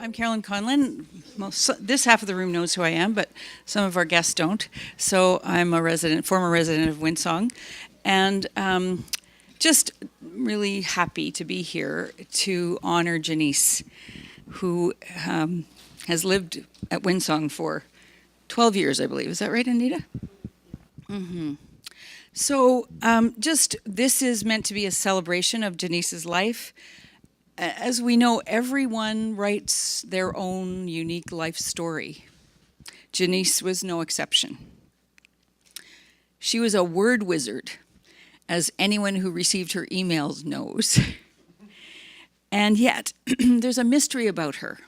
I'm Carolyn Conlon. This half of the room knows who I am, but some of our guests don't. So I'm a former resident of Windsong, and just really happy to be here to honor Jenise, who has lived at Windsong for 12 years, I believe. Is that right, Anita? Mm-hmm. So this is meant to be a celebration of Jenise's life. As we know, everyone writes their own unique life story. Jenise was no exception. She was a word wizard, as anyone who received her emails knows. And yet, there's a mystery about her,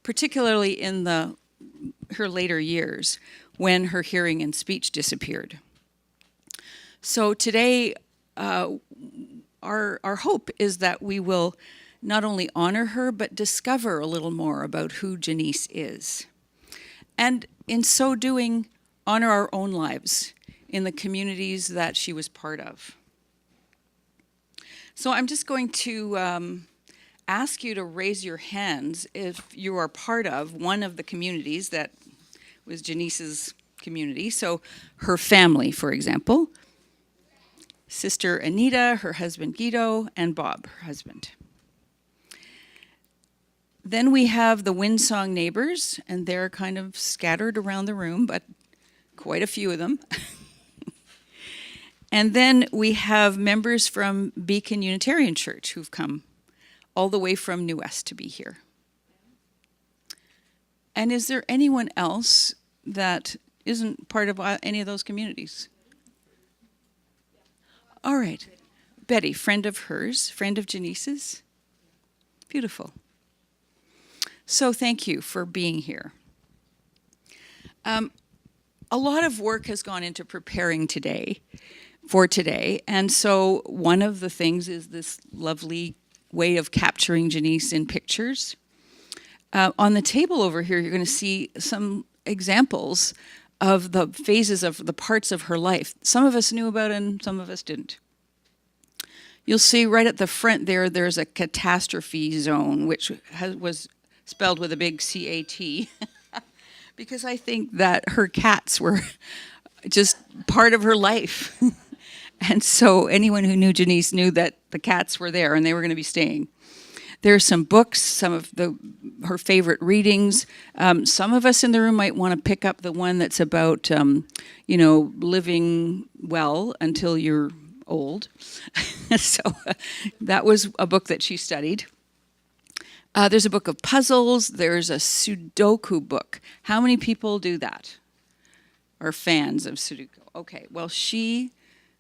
particularly in her later years, when her hearing and speech disappeared. So today, our hope is that we will not only honor her, but discover a little more about who Jenise is. And in so doing, honor our own lives in the communities that she was part of. So I'm just going to ask you to raise your hands if you are part of one of the communities that was Jenise's community. So her family, for example, sister Anita, her husband Guido, and Bob, her husband. Then we have the Windsong neighbors, and they're kind of scattered around the room, but quite a few of them. And then we have members from Beacon Unitarian Church who've come all the way from New West to be here. And is there anyone else that isn't part of any of those communities? All right. Betty, friend of hers, friend of Jenise's. Beautiful. So thank you for being here. A lot of work has gone into preparing for today. And so one of the things is this lovely way of capturing Jenise in pictures. On the table over here, you're going to see some examples of the phases of the parts of her life. Some of us knew about and some of us didn't. You'll see right at the front there's a catastrophe zone, which was spelled with a big C-A-T, because I think that her cats were just part of her life. And so anyone who knew Jenise knew that the cats were there and they were going to be staying. There are some books, some of her favorite readings. Some of us in the room might want to pick up the one that's about, living well until you're old. So that was a book that she studied. There's a book of puzzles. There's a Sudoku book. How many people do that? Are fans of Sudoku? Okay, well, she,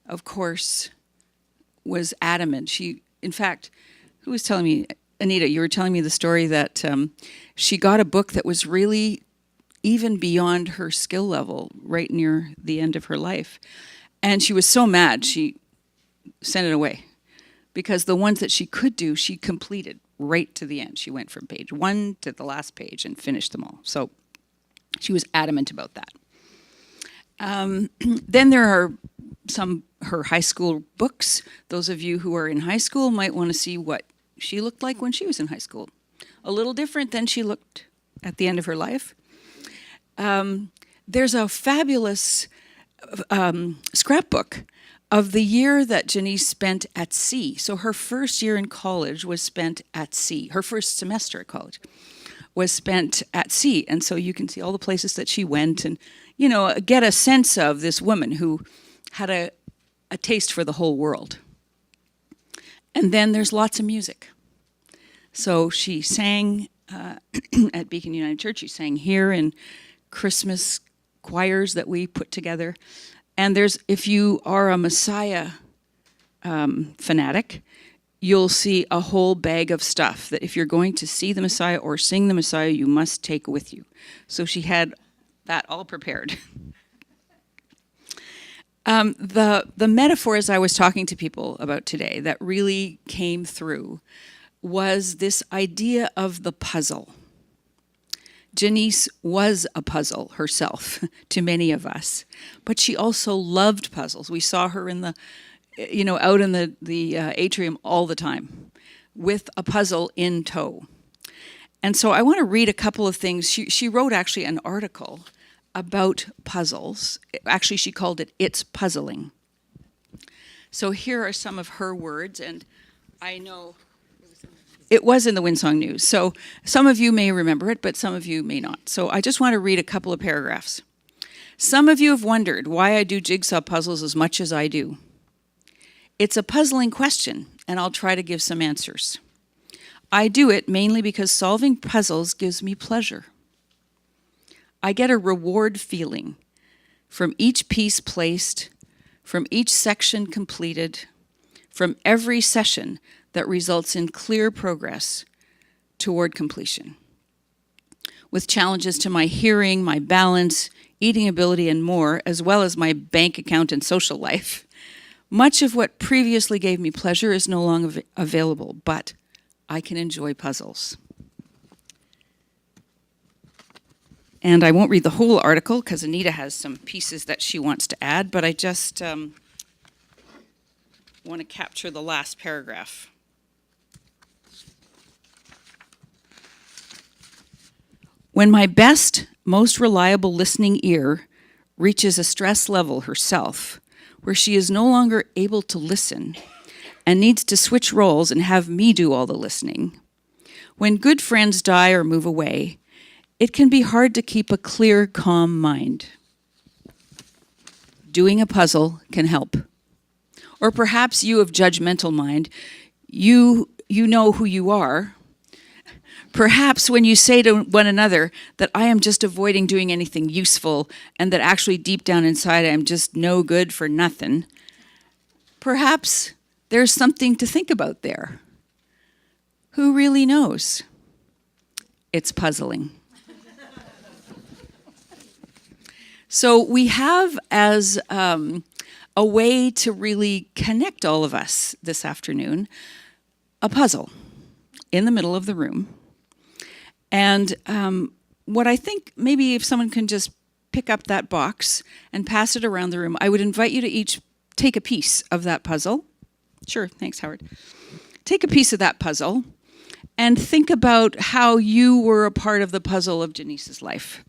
of course, was adamant. In fact, who was telling me? Anita, you were telling me the story that she got a book that was really even beyond her skill level right near the end of her life. And she was so mad, she sent it away. Because the ones that she could do, she completed right to the end. She went from page 1 to the last page and finished them all. So she was adamant about that. Then there are her high school books. Those of you who are in high school might want to see what she looked like when she was in high school. A little different than she looked at the end of her life. There's a fabulous scrapbook of the year that Jenise spent at sea. So her first year in college was spent at sea. Her first semester at college was spent at sea. And so you can see all the places that she went and, get a sense of this woman who had a taste for the whole world. And then there's lots of music. So she sang at Beacon United Church. She sang here in Christmas choirs that we put together. And if you are a Messiah fanatic, you'll see a whole bag of stuff that if you're going to see the Messiah or sing the Messiah, you must take with you. So she had that all prepared. The metaphors I was talking to people about today that really came through was this idea of the puzzle. Jenise was a puzzle herself to many of us, but she also loved puzzles. We saw her in out in the atrium all the time with a puzzle in tow. And so I want to read a couple of things. She wrote actually an article about puzzles. Actually, she called it It's Puzzling. So here are some of her words, and I know it was in the Windsong News. So some of you may remember it, but some of you may not. So I just want to read a couple of paragraphs. Some of you have wondered why I do jigsaw puzzles as much as I do. It's a puzzling question, and I'll try to give some answers. I do it mainly because solving puzzles gives me pleasure. I get a reward feeling from each piece placed, from each section completed, from every session that results in clear progress toward completion. With challenges to my hearing, my balance, eating ability, and more, as well as my bank account and social life, much of what previously gave me pleasure is no longer available, but I can enjoy puzzles. And I won't read the whole article because Anita has some pieces that she wants to add, but I just want to capture the last paragraph. When my best, most reliable listening ear reaches a stress level herself, where she is no longer able to listen and needs to switch roles and have me do all the listening, when good friends die or move away, it can be hard to keep a clear, calm mind. Doing a puzzle can help. Or perhaps you of judgmental mind, you know who you are. Perhaps when you say to one another that I am just avoiding doing anything useful and that actually deep down inside I am just no good for nothing, perhaps there's something to think about there. Who really knows? It's puzzling. So we have as a way to really connect all of us this afternoon, a puzzle in the middle of the room. And what I think, maybe if someone can just pick up that box and pass it around the room, I would invite you to each take a piece of that puzzle. Sure, thanks, Howard. Take a piece of that puzzle and think about how you were a part of the puzzle of Jenise's life.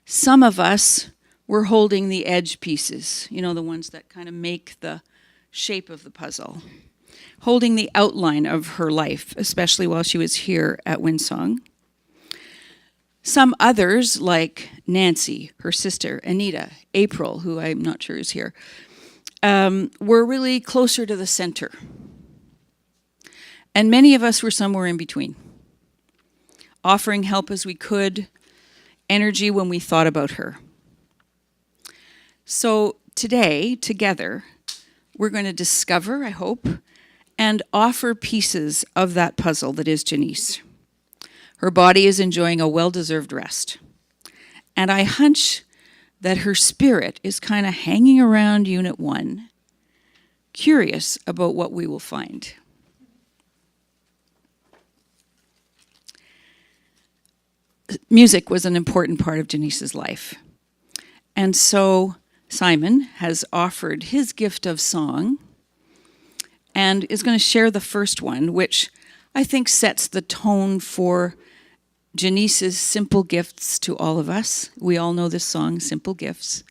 Some of us were holding the edge pieces, you know, the ones that kind of make the shape of the puzzle, holding the outline of her life, especially while she was here at Windsong. Some others, like Nancy, her sister, Anita, April, who I'm not sure is here, were really closer to the center. And many of us were somewhere in between, offering help as we could, energy when we thought about her. So today, together, we're going to discover, I hope, and offer pieces of that puzzle that is Jenise. Her body is enjoying a well-deserved rest. And I hunch that her spirit is kind of hanging around Unit 1, curious about what we will find. Music was an important part of Jenise's life. And so Simon has offered his gift of song and is going to share the first one, which I think sets the tone for Jenise's simple gifts to all of us. We all know this song, Simple Gifts.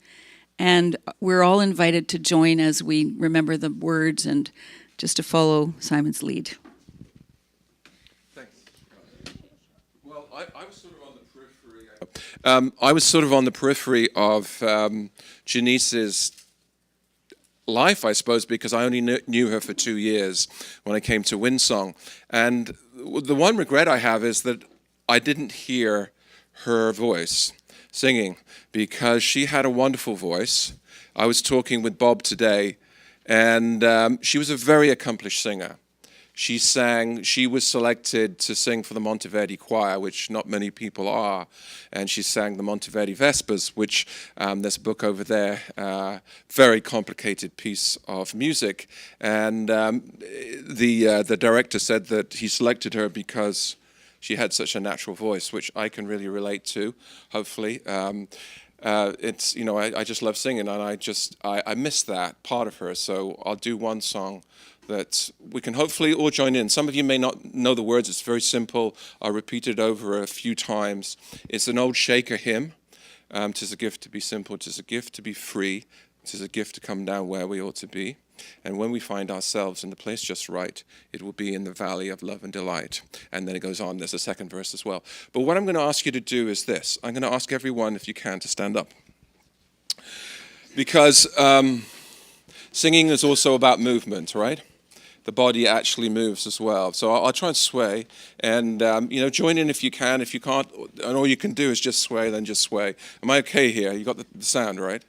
And we're all invited to join as we remember the words and just to follow Simon's lead. Thanks. Well, I was sort of on the periphery. I was sort of on the periphery of Jenise's life, I suppose, because I only knew her for 2 years when I came to Windsong. And the one regret I have is that I didn't hear her voice singing, because she had a wonderful voice. I was talking with Bob today, and she was a very accomplished singer. She was selected to sing for the Monteverdi Choir, which not many people are, and she sang the Monteverdi Vespers, which there's a book over there, very complicated piece of music. And the director said that he selected her because she had such a natural voice, which I can really relate to, hopefully. It's, you know, I just love singing, and I miss that part of her. So I'll do one song that we can hopefully all join in. Some of you may not know the words. It's very simple. I'll repeat it over a few times. It's an old Shaker hymn. 'Tis a gift to be simple. 'Tis a gift to be free. 'Tis a gift to come down where we ought to be. And when we find ourselves in the place just right, it will be in the valley of love and delight. And then it goes on. There's a second verse as well. But what I'm going to ask you to do is this. I'm going to ask everyone, if you can, to stand up. Because singing is also about movement, right? The body actually moves as well. So I'll try and sway. And, join in if you can. If you can't, and all you can do is just sway, then just sway. Am I okay here? You got the sound, right?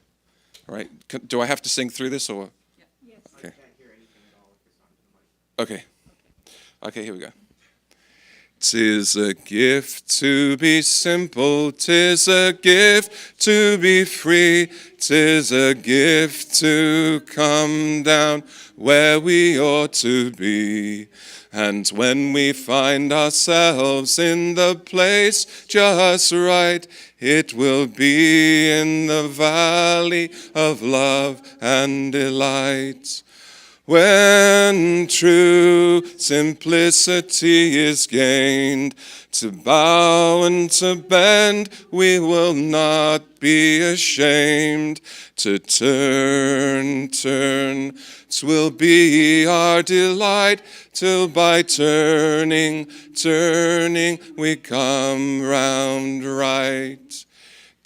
All right. Do I have to sing through this or? Yes. Okay. I can't hear anything at all if it's on the mic. Okay. Okay, here we go. 'Tis a gift to be simple, 'tis a gift to be free, 'tis a gift to come down where we ought to be. And when we find ourselves in the place just right, it will be in the valley of love and delight. When true simplicity is gained, to bow and to bend, we will not be ashamed. To turn, 'twill be our delight, till by turning, we come round right.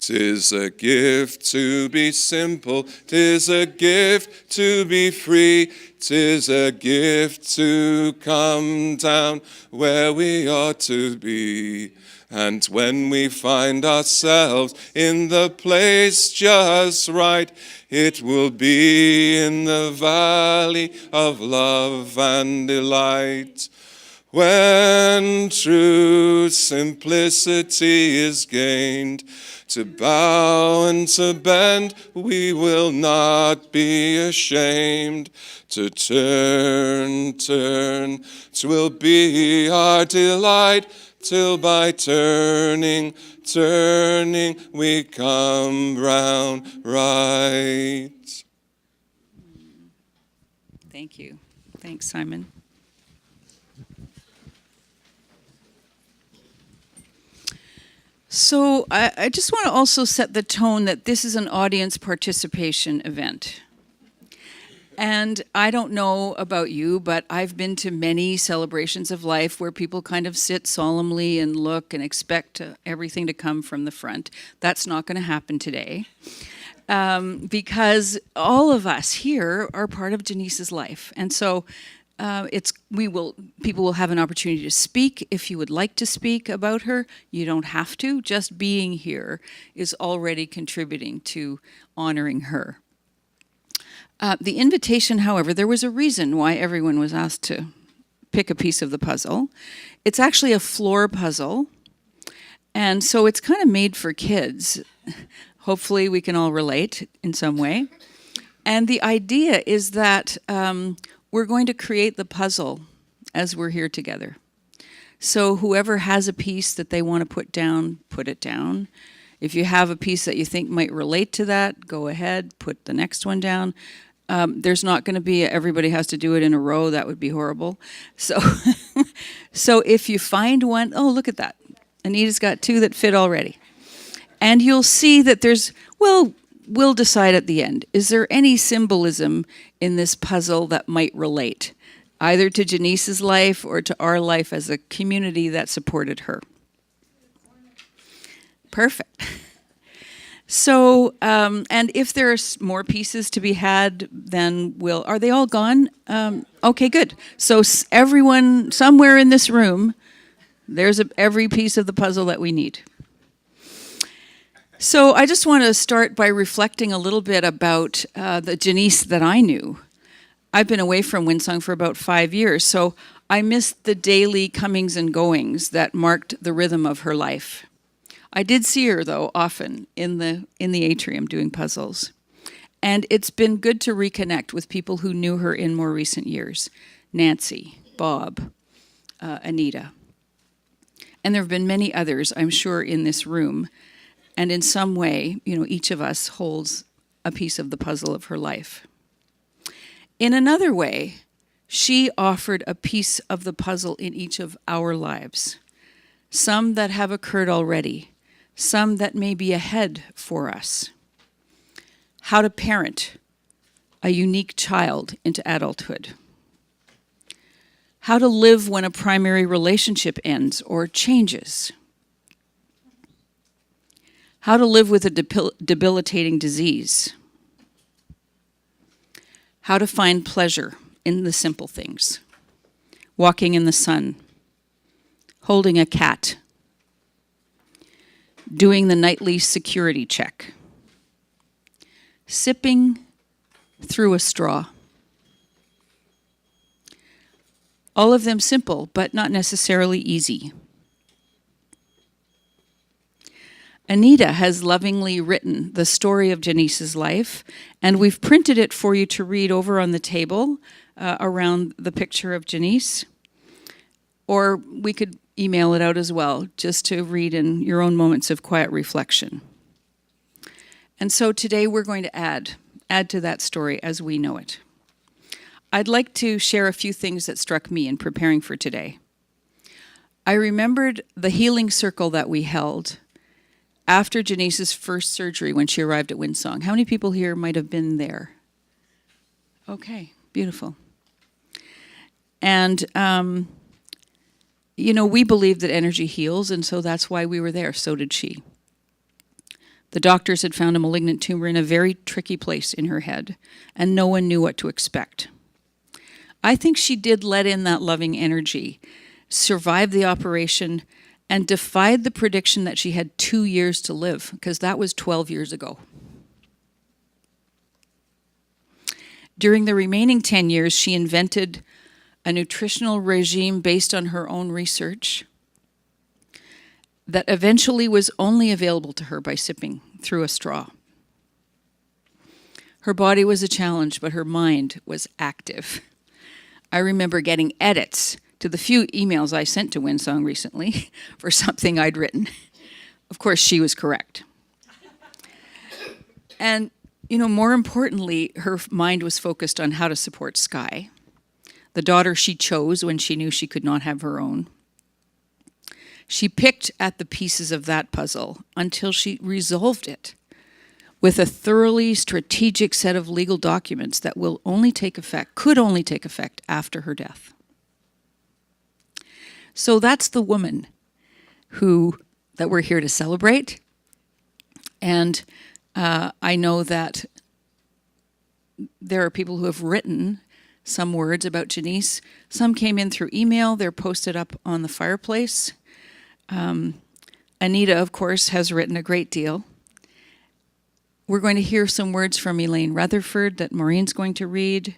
'Tis a gift to be simple, 'tis a gift to be free, 'tis a gift to come down where we ought to be. And when we find ourselves in the place just right, it will be in the valley of love and delight. When true simplicity is gained, to bow and to bend, we will not be ashamed. To turn, 'twill be our delight, till by turning, we come round right. Thank you. Thanks, Simon. So I just want to also set the tone that this is an audience participation event. And I don't know about you, but I've been to many celebrations of life where people kind of sit solemnly and look and expect everything to come from the front. That's not going to happen today. Because all of us here are part of Jenise's life. And so people will have an opportunity to speak if you would like to speak about her. You don't have to. Just being here is already contributing to honoring her. The invitation, however, there was a reason why everyone was asked to pick a piece of the puzzle. It's actually a floor puzzle, and so it's kind of made for kids. Hopefully we can all relate in some way. And the idea is that we're going to create the puzzle as we're here together. So whoever has a piece that they want to put down, put it down. If you have a piece that you think might relate to that, go ahead, put the next one down. There's not going to be everybody has to do it in a row. That would be horrible. So, so if you find one, oh, look at that. Anita's got two that fit already. And you'll see that we'll decide at the end. Is there any symbolism in this puzzle that might relate, either to Jenise's life or to our life as a community that supported her? Perfect. So, and if there's more pieces to be had, then are they all gone? Okay, good. So everyone, somewhere in this room, there's every piece of the puzzle that we need. So I just want to start by reflecting a little bit about the Jenise that I knew. I've been away from Windsong for about 5 years, so I missed the daily comings and goings that marked the rhythm of her life. I did see her, though, often in the atrium doing puzzles. And it's been good to reconnect with people who knew her in more recent years. Nancy, Bob, Anita. And there have been many others, I'm sure, in this room. And in some way, each of us holds a piece of the puzzle of her life. In another way, She offered a piece of the puzzle in each of our lives, some that have occurred already, some that may be ahead for us. How to parent a unique child into adulthood. How to live when a primary relationship ends or changes. How to live with a debilitating disease. How to find pleasure in the simple things. Walking in the sun. Holding a cat. Doing the nightly security check. Sipping through a straw. All of them simple, but not necessarily easy. Anita has lovingly written the story of Jenise's life, and we've printed it for you to read over on the table around the picture of Jenise. Or we could email it out as well, just to read in your own moments of quiet reflection. And so today we're going to add to that story as we know it. I'd like to share a few things that struck me in preparing for today. I remembered the healing circle that we held after Jenise's first surgery when she arrived at Windsong. How many people here might have been there? Okay, beautiful. And, we believe that energy heals, and so that's why we were there. So did she. The doctors had found a malignant tumor in a very tricky place in her head, and no one knew what to expect. I think she did let in that loving energy, survived the operation, and defied the prediction that she had 2 years to live, because that was 12 years ago. During the remaining 10 years, she invented a nutritional regime based on her own research that eventually was only available to her by sipping through a straw. Her body was a challenge, but her mind was active. I remember getting edits to the few emails I sent to Windsong recently for something I'd written. Of course, she was correct. And, more importantly, her mind was focused on how to support Skye, the daughter she chose when she knew she could not have her own. She picked at the pieces of that puzzle until she resolved it with a thoroughly strategic set of legal documents that could only take effect after her death. So that's the woman that we're here to celebrate. And I know that there are people who have written some words about Jenise. Some came in through email. They're posted up on the fireplace. Anita, of course, has written a great deal. We're going to hear some words from Elaine Rutherford that Maureen's going to read.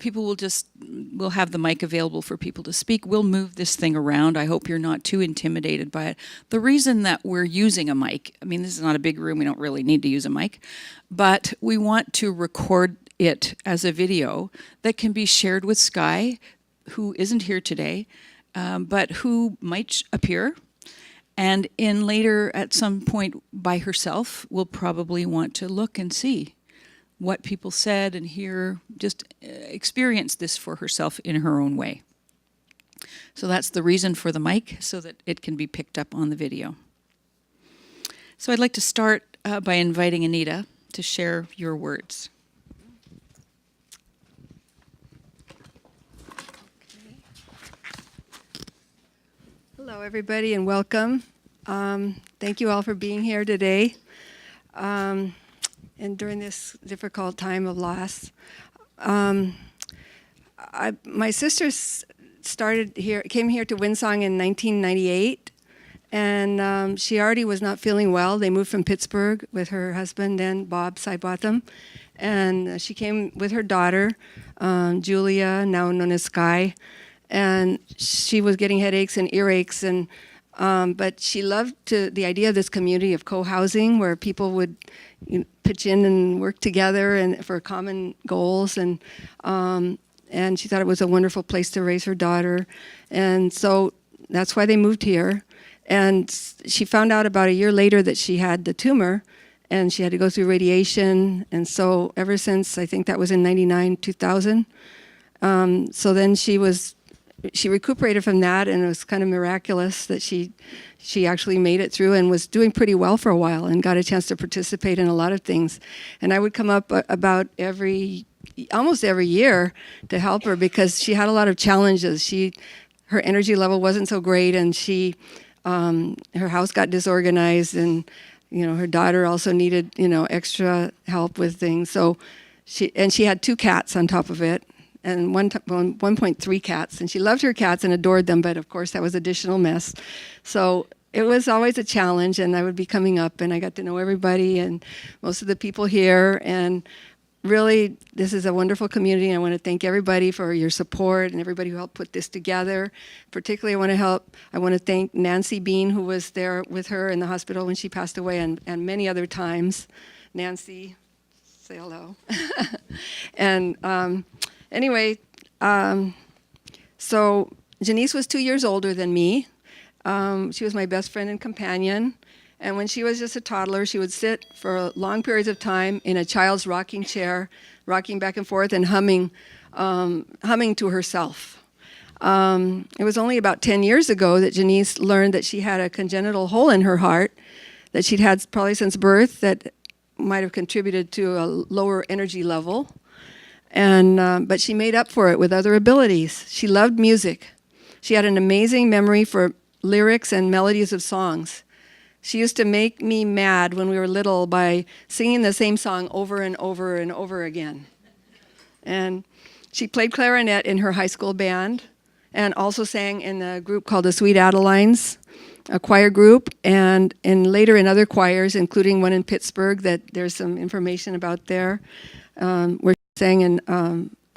We'll have the mic available for people to speak. We'll move this thing around. I hope you're not too intimidated by it. The reason that we're using a mic, this is not a big room, we don't really need to use a mic, but we want to record it as a video that can be shared with Skye, who isn't here today, but who might appear. And later, at some point by herself, will probably want to look and see what people said and just experience this for herself in her own way. So that's the reason for the mic, so that it can be picked up on the video. So I'd like to start by inviting Anita to share your words. Hello, everybody, and welcome. Thank you all for being here today. And during this difficult time of loss. My sister came here to Windsong in 1998, and she already was not feeling well. They moved from Pittsburgh with her husband then, Bob Sidebotham, and she came with her daughter, Julia, now known as Skye, and she was getting headaches and earaches, but she loved the idea of this community of co-housing where people would pitch in and work together and for common goals, and she thought it was a wonderful place to raise her daughter, and so that's why they moved here. And she found out about a year later that she had the tumor, and she had to go through radiation, and so ever since, I think that was in 99, 2000, So then she recuperated from that, and it was kind of miraculous that she actually made it through and was doing pretty well for a while and got a chance to participate in a lot of things. And I would come up about almost every year to help her because she had a lot of challenges. Her energy level wasn't so great, and her house got disorganized, and her daughter also needed extra help with things. So she had 2 cats on top of it, and 1.3 cats, and she loved her cats and adored them, but of course that was additional mess. So it was always a challenge, and I would be coming up, and I got to know everybody and most of the people here, and really, this is a wonderful community, and I want to thank everybody for your support and everybody who helped put this together. Particularly, I want to thank Nancy Bean, who was there with her in the hospital when she passed away, and many other times. Nancy, say hello. And anyway, so Jenise was 2 years older than me. She was my best friend and companion. And when she was just a toddler, she would sit for long periods of time in a child's rocking chair, rocking back and forth and humming to herself. It was only about 10 years ago that Jenise learned that she had a congenital hole in her heart that she'd had probably since birth that might have contributed to a lower energy level. But she made up for it with other abilities. She loved music. She had an amazing memory for lyrics and melodies of songs. She used to make me mad when we were little by singing the same song over and over and over again. And she played clarinet in her high school band and also sang in a group called the Sweet Adelines, a choir group, and later in other choirs, including one in Pittsburgh that there's some information about there, where she sang in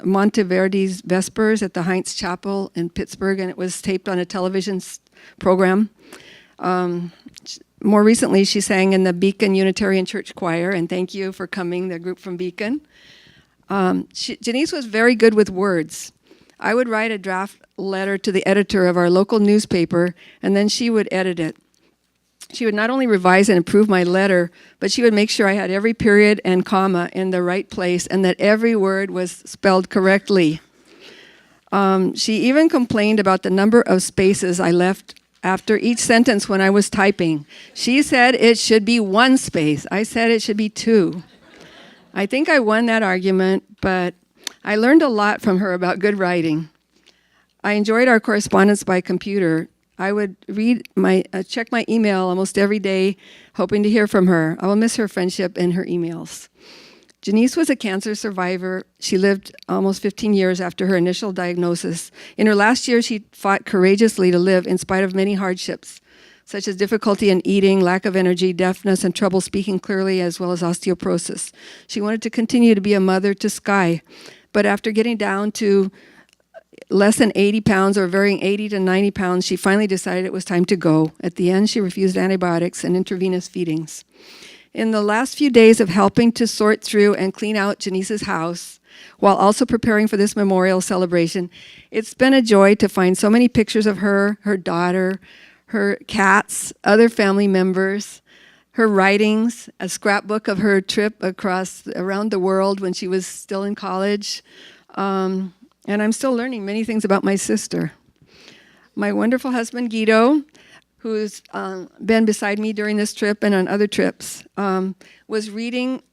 Monteverdi's Vespers at the Heinz Chapel in Pittsburgh, and it was taped on a television program. More recently, she sang in the Beacon Unitarian Church Choir, and thank you for coming, the group from Beacon. Jenise was very good with words. I would write a draft letter to the editor of our local newspaper, and then she would edit it. She would not only revise and improve my letter, but she would make sure I had every period and comma in the right place and that every word was spelled correctly. She even complained about the number of spaces I left after each sentence when I was typing. She said it should be 1 space. I said it should be 2. I think I won that argument, but I learned a lot from her about good writing. I enjoyed our correspondence by computer. I would check my email almost every day, hoping to hear from her. I will miss her friendship and her emails. Jenise was a cancer survivor. She lived almost 15 years after her initial diagnosis. In her last year, she fought courageously to live in spite of many hardships, such as difficulty in eating, lack of energy, deafness, and trouble speaking clearly, as well as osteoporosis. She wanted to continue to be a mother to Skye, but after getting down to less than 80 pounds or varying 80 to 90 pounds, she finally decided it was time to go. At the end, she refused antibiotics and intravenous feedings. In the last few days of helping to sort through and clean out Jenise's house, while also preparing for this memorial celebration, it's been a joy to find so many pictures of her, her daughter, her cats, other family members, her writings, a scrapbook of her trip around the world when she was still in college. And I'm still learning many things about my sister. My wonderful husband, Guido, who's been beside me during this trip and on other trips, was reading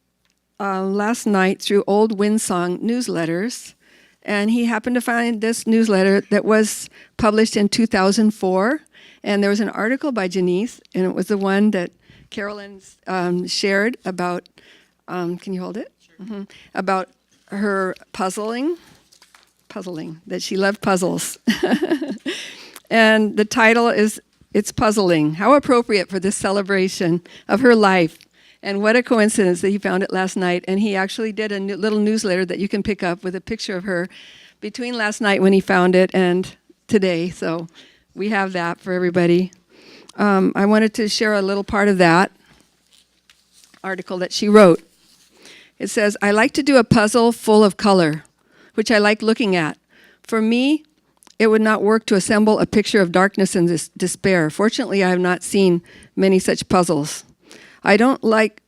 last night through old Windsong newsletters, and he happened to find this newsletter that was published in 2004, and there was an article by Jenise, and it was the one that Carolyn shared about, can you hold it? Sure. Mm-hmm. About her puzzling, that she loved puzzles. And the title is, It's Puzzling. How appropriate for this celebration of her life. And what a coincidence that he found it last night. And he actually did a little newsletter that you can pick up with a picture of her between last night when he found it and today. So we have that for everybody. I wanted to share a little part of that article that she wrote. It says, I like to do a puzzle full of color, which I like looking at. For me, it would not work to assemble a picture of darkness and despair. Fortunately, I have not seen many such puzzles. I don't like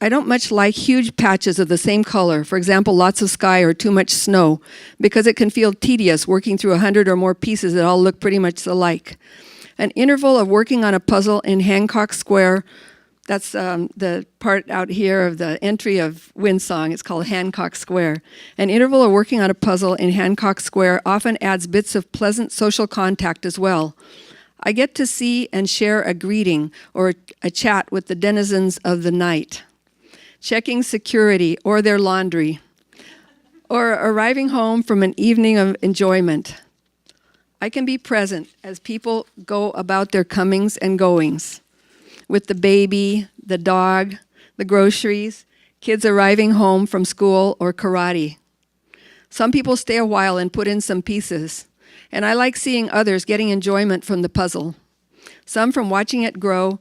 I don't much like huge patches of the same color, for example, lots of sky or too much snow, because it can feel tedious working through 100 or more pieces that all look pretty much alike. An interval of working on a puzzle in Hancock Square, that's the part out here of the entry of Windsong. It's called Hancock Square. An interval of working on a puzzle in Hancock Square often adds bits of pleasant social contact as well. I get to see and share a greeting or a chat with the denizens of the night, checking security or their laundry, or arriving home from an evening of enjoyment. I can be present as people go about their comings and goings, with the baby, the dog, the groceries, kids arriving home from school or karate. Some people stay a while and put in some pieces, and I like seeing others getting enjoyment from the puzzle. Some from watching it grow,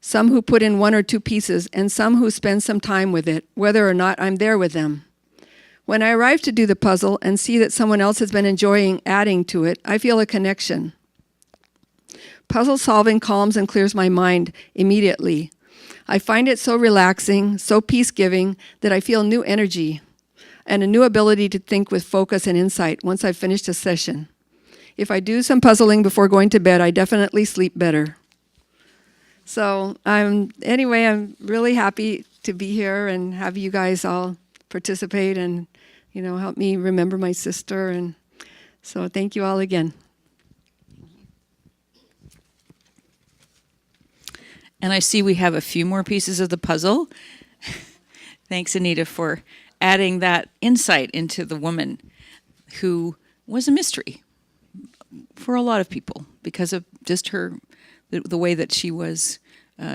some who put in 1 or 2 pieces, and some who spend some time with it, whether or not I'm there with them. When I arrive to do the puzzle and see that someone else has been enjoying adding to it, I feel a connection. Puzzle solving calms and clears my mind immediately. I find it so relaxing, so peace-giving, that I feel new energy and a new ability to think with focus and insight once I've finished a session. If I do some puzzling before going to bed, I definitely sleep better. So I'm really happy to be here and have you guys all participate and, help me remember my sister. And so thank you all again. And I see we have a few more pieces of the puzzle. Thanks, Anita, for adding that insight into the woman who was a mystery for a lot of people because of just the way that she was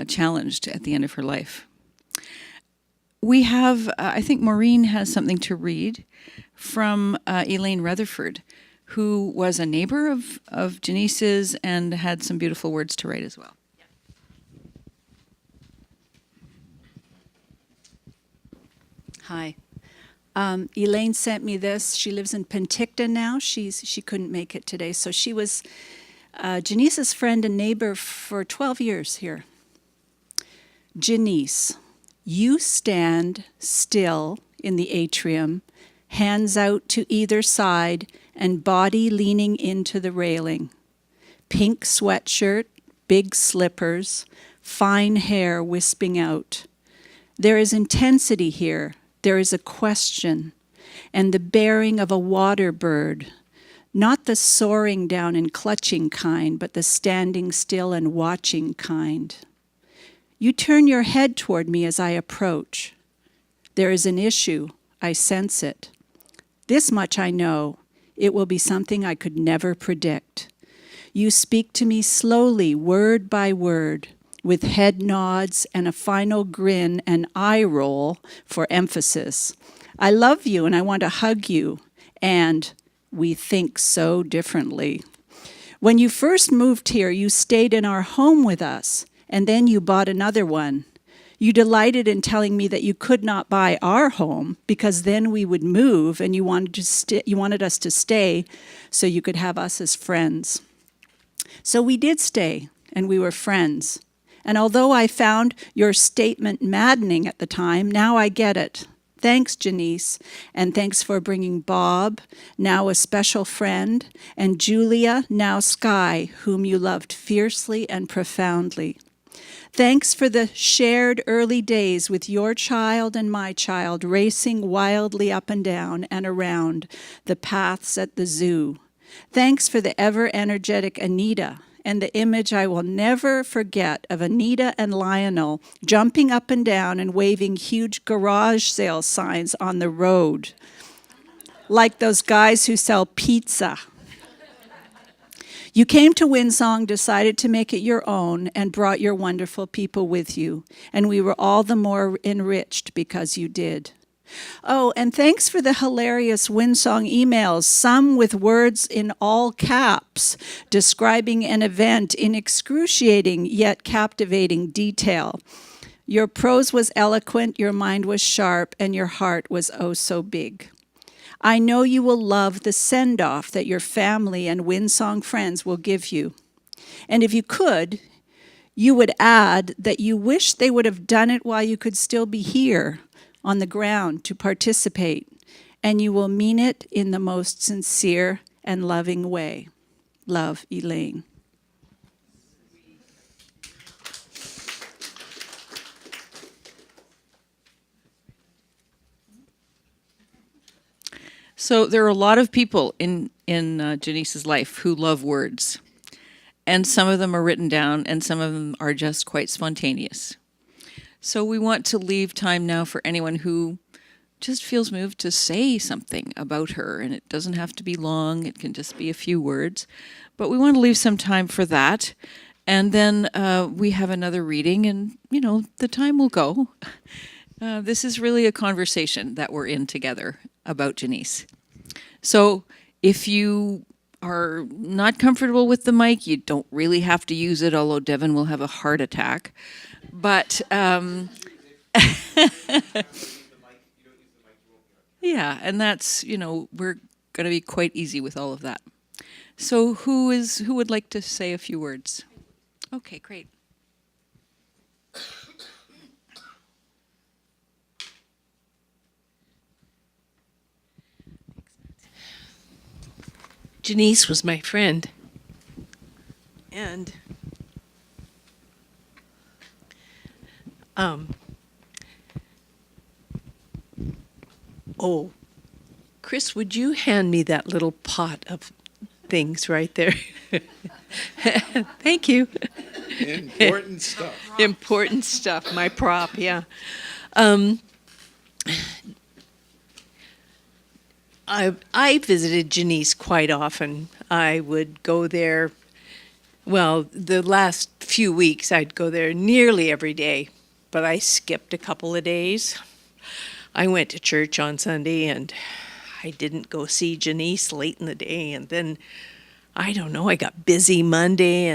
challenged at the end of her life. We have, I think Maureen has something to read from Elaine Rutherford, who was a neighbor of Jenise's and had some beautiful words to write as well. Hi. Elaine sent me this. She lives in Penticton now. She couldn't make it today. So she was Jenise's friend and neighbor for 12 years here. Jenise, you stand still in the atrium, hands out to either side and body leaning into the railing. Pink sweatshirt, big slippers, fine hair wisping out. There is intensity here. There is a question, and the bearing of a water bird, not the soaring down and clutching kind, but the standing still and watching kind. You turn your head toward me as I approach. There is an issue. I sense it. This much I know. It will be something I could never predict. You speak to me slowly, word by word, with head nods and a final grin and eye roll for emphasis. I love you and I want to hug you, and we think so differently. When you first moved here, you stayed in our home with us, and then you bought another one. You delighted in telling me that you could not buy our home because then we would move, and you wanted us to stay so you could have us as friends. So we did stay, and we were friends. And although I found your statement maddening at the time, now I get it. Thanks, Jenise, and thanks for bringing Bob, now a special friend, and Julia, now Skye, whom you loved fiercely and profoundly. Thanks for the shared early days with your child and my child racing wildly up and down and around the paths at the zoo. Thanks for the ever-energetic Anita, and the image I will never forget of Anita and Lionel jumping up and down and waving huge garage sale signs on the road, like those guys who sell pizza. You came to Windsong, decided to make it your own, and brought your wonderful people with you, and we were all the more enriched because you did. Oh, and thanks for the hilarious Windsong emails, some with words in all caps, describing an event in excruciating yet captivating detail. Your prose was eloquent, your mind was sharp, and your heart was oh so big. I know you will love the send-off that your family and Windsong friends will give you. And if you could, You would add that you wish they would have done it while you could still be here on the ground to participate, and you will mean it in the most sincere and loving way. Love, Elaine. So there are a lot of people in Janice's life who love words. And some of them are written down, and some of them are just quite spontaneous. So we want to leave time now for anyone who just feels moved to say something about her. And it doesn't have to be long. It can just be a few words. But we want to leave some time for that. And then we have another reading, and, the time will go. This is really a conversation that we're in together about Jenise. So if you are not comfortable with the mic, you don't really have to use it, although Davin will have a heart attack. But yeah, and that's, we're going to be quite easy with all of that. So who would like to say a few words? Okay, great. Jenise was my friend. And Chris, would you hand me that little pot of things right there? Thank you. Important stuff. Important stuff, my prop, yeah. I visited Jenise quite often. I would go there, well, the last few weeks I'd go there nearly every day, but I skipped a couple of days. I went to church on Sunday and I didn't go see Jenise late in the day, and then, I don't know, I got busy Monday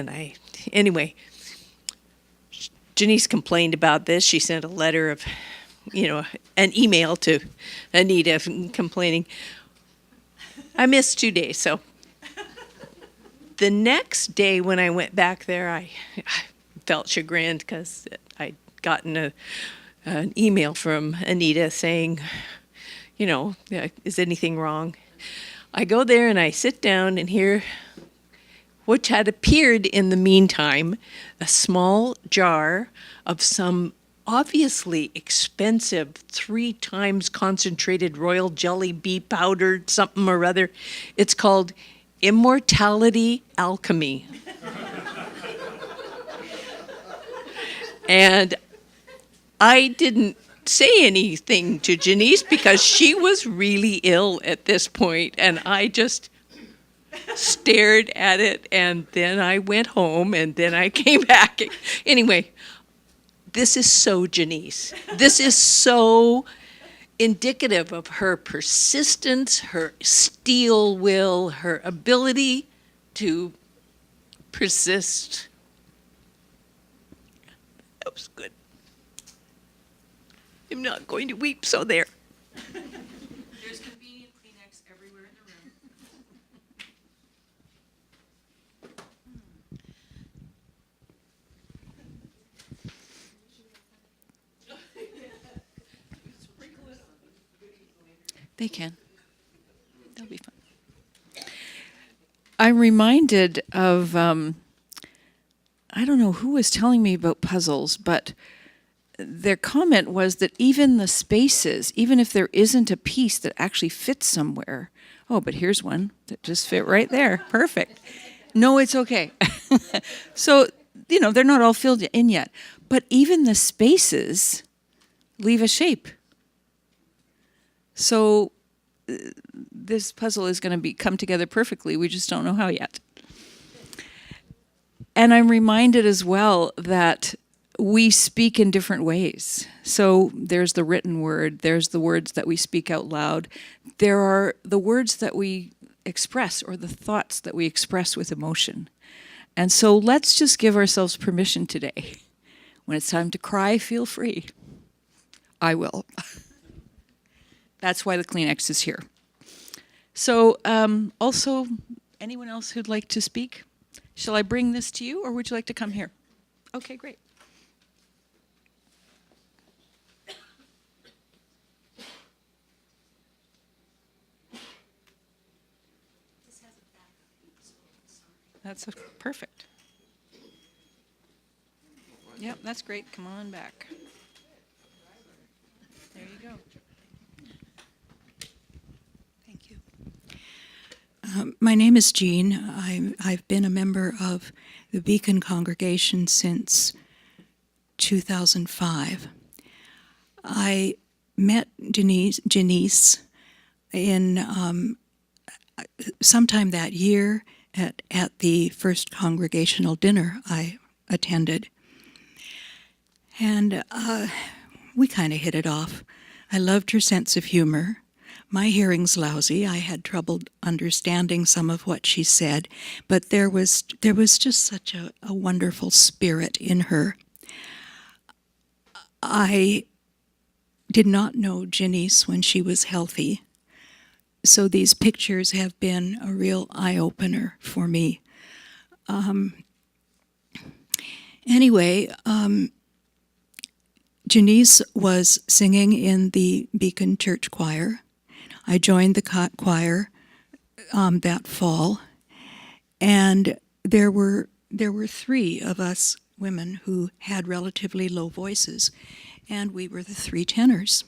anyway, Jenise complained about this. She sent a letter of, an email to Anita complaining. I missed 2 days, so the next day when I went back there, I felt chagrined because I'd gotten an email from Anita saying, is anything wrong? I go there and I sit down and hear, which had appeared in the meantime, a small jar of some obviously expensive 3 times concentrated royal jelly bee powder, something or other. It's called Immortality Alchemy. And I didn't say anything to Jenise because she was really ill at this point, and I just stared at it, and then I went home, and then I came back. Anyway, this is so Jenise. This is so indicative of her persistence, her steel will, her ability to persist. That was good. I'm not going to weep, so there. There's convenient Kleenex everywhere in the room. They can. They'll be fine. I'm reminded of, I don't know who was telling me about puzzles, but their comment was that even the spaces, even if there isn't a piece that actually fits somewhere, but here's one that just fit right there. Perfect. No, it's okay. So, they're not all filled in yet. But even the spaces leave a shape. So this puzzle is going to come together perfectly. We just don't know how yet. And I'm reminded as well that we speak in different ways. So there's the written word, there's the words that we speak out loud. There are the words that we express, or the thoughts that we express with emotion. And so let's just give ourselves permission today. When it's time to cry, feel free. I will. That's why the Kleenex is here. So also, anyone else who'd like to speak? Shall I bring this to you, or would you like to come here? Okay, great. That's perfect. Yep, that's great. Come on back. There you go. Thank you. My name is Jean. I've been a member of the Beacon congregation since 2005. I met Jenise in sometime that year at the first congregational dinner I attended. And we kind of hit it off. I loved her sense of humor. My hearing's lousy. I had trouble understanding some of what she said, but there was just such a wonderful spirit in her. I did not know Jenise when she was healthy, so these pictures have been a real eye-opener for me. Anyway, Jenise was singing in the Beacon Church Choir. I joined the choir that fall, and there were three of us women who had relatively low voices, and we were the three tenors.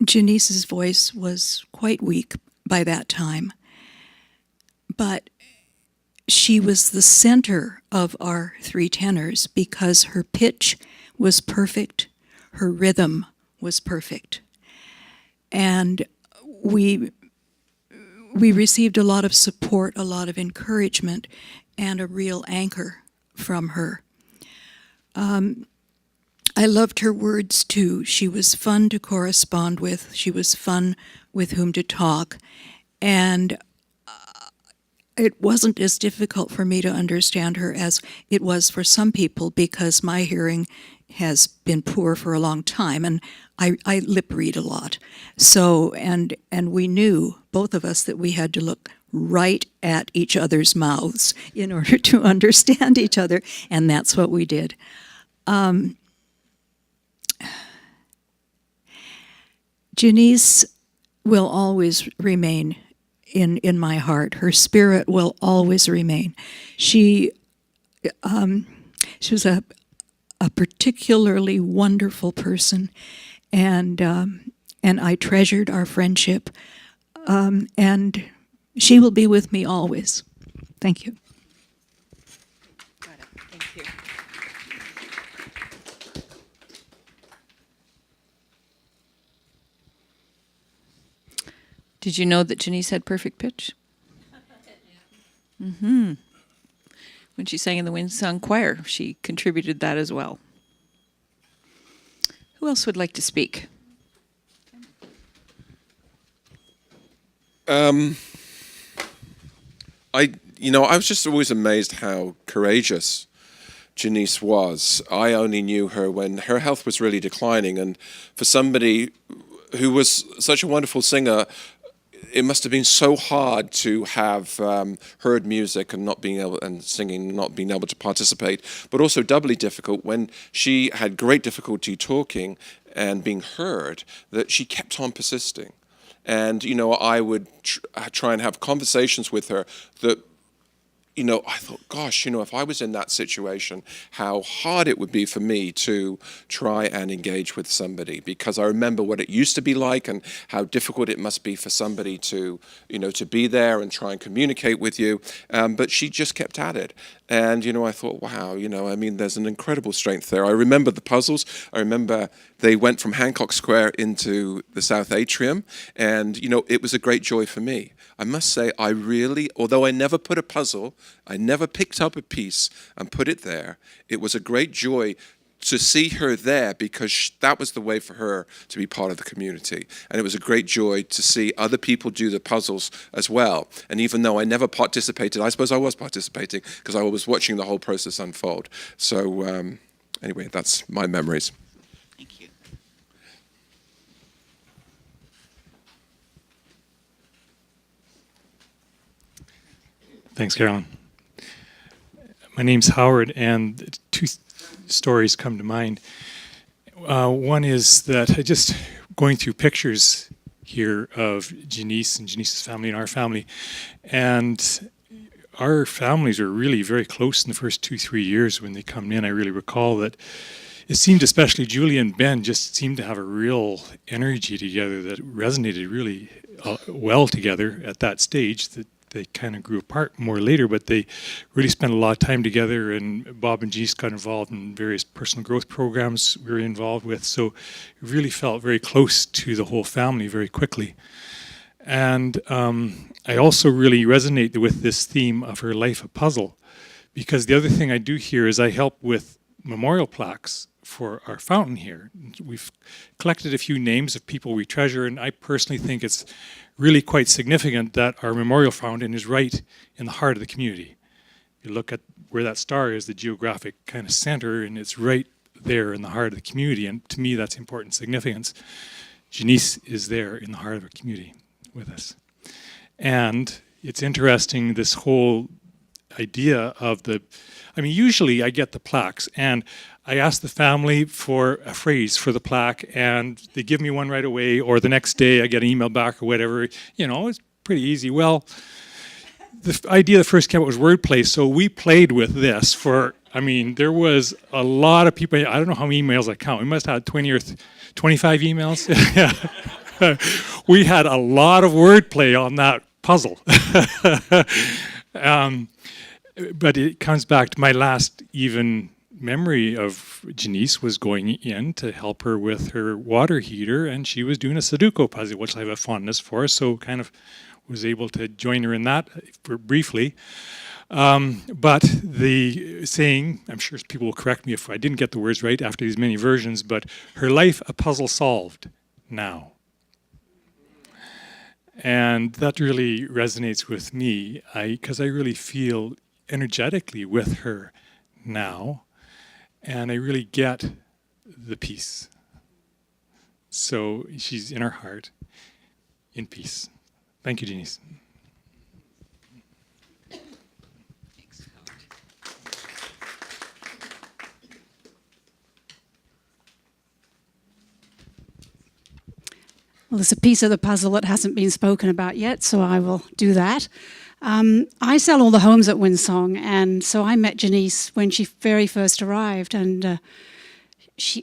Janice's voice was quite weak by that time, but she was the center of our three tenors because her pitch was perfect, her rhythm was perfect. And we received a lot of support, a lot of encouragement, and a real anchor from her. I loved her words too. She was fun to correspond with. She was fun with whom to talk. And it wasn't as difficult for me to understand her as it was for some people because my hearing has been poor for a long time and I lip read a lot. So, and we knew, both of us, that we had to look right at each other's mouths in order to understand each other, and that's what we did. Jenise will always remain in my heart. Her spirit will always remain. She was a particularly wonderful person, and I treasured our friendship. And she will be with me always. Thank you. Got it. Thank you. Did you know that Jenise had perfect pitch? Mm-hmm. When she sang in the Windsong choir, she contributed that as well. Who else would like to speak? I was just always amazed how courageous Jenise was. I only knew her when her health was really declining, and for somebody who was such a wonderful singer, it must have been so hard to have heard music and not being able and singing, not being able to participate, but also doubly difficult when she had great difficulty talking and being heard, that she kept on persisting. And I would try and have conversations with her that, I thought, gosh, if I was in that situation, how hard it would be for me to try and engage with somebody, because I remember what it used to be like and how difficult it must be for somebody to, to be there and try and communicate with you. But she just kept at it. And, I thought, wow, there's an incredible strength there. I remember the puzzles. I remember they went from Hancock Square into the South Atrium. And, it was a great joy for me. I must say, although I never put a puzzle, I never picked up a piece and put it there, it was a great joy to see her there because that was the way for her to be part of the community. And it was a great joy to see other people do the puzzles as well. And even though I never participated, I suppose I was participating because I was watching the whole process unfold. So anyway, that's my memories. Thank you. Thanks, Carolyn. My name's Howard, and two stories come to mind. One is that I just going through pictures here of Jenise and Jenise's family and our family, and our families are really very close in the first 2-3 years when they come in. I really recall that it seemed, especially Julie and Ben, just seemed to have a real energy together that resonated really well together at that stage. That they kind of grew apart more later, but they really spent a lot of time together, and Bob and Jenise got involved in various personal growth programs we were involved with, so it really felt very close to the whole family very quickly. And I also really resonate with this theme of her life a puzzle, because the other thing I do here is I help with memorial plaques for our fountain here. We've collected a few names of people we treasure, and I personally think it's really quite significant that our memorial fountain is right in the heart of the community. You look at where that star is, the geographic kind of center, and it's right there in the heart of the community, and to me that's important significance. Jenise is there in the heart of our community with us. And it's interesting, this whole idea of usually I get the plaques and I ask the family for a phrase for the plaque and they give me one right away, or the next day I get an email back or whatever. It's pretty easy. Well, the idea that first came up was wordplay, so we played with this there was a lot of people. I don't know how many emails I count. We must have had 20 or 25 emails. We had a lot of wordplay on that puzzle. But it comes back to my last even memory of Jenise was going in to help her with her water heater, and she was doing a Sudoku puzzle, which I have a fondness for, so kind of was able to join her in that briefly. But the saying, I'm sure people will correct me if I didn't get the words right after these many versions, but her life a puzzle solved now. And that really resonates with me, because I really feel energetically with her now, and I really get the peace. So she's in our heart, in peace. Thank you, Jenise. Well, there's a piece of the puzzle that hasn't been spoken about yet, so I will do that. I sell all the homes at Windsong, and so I met Jenise when she very first arrived, and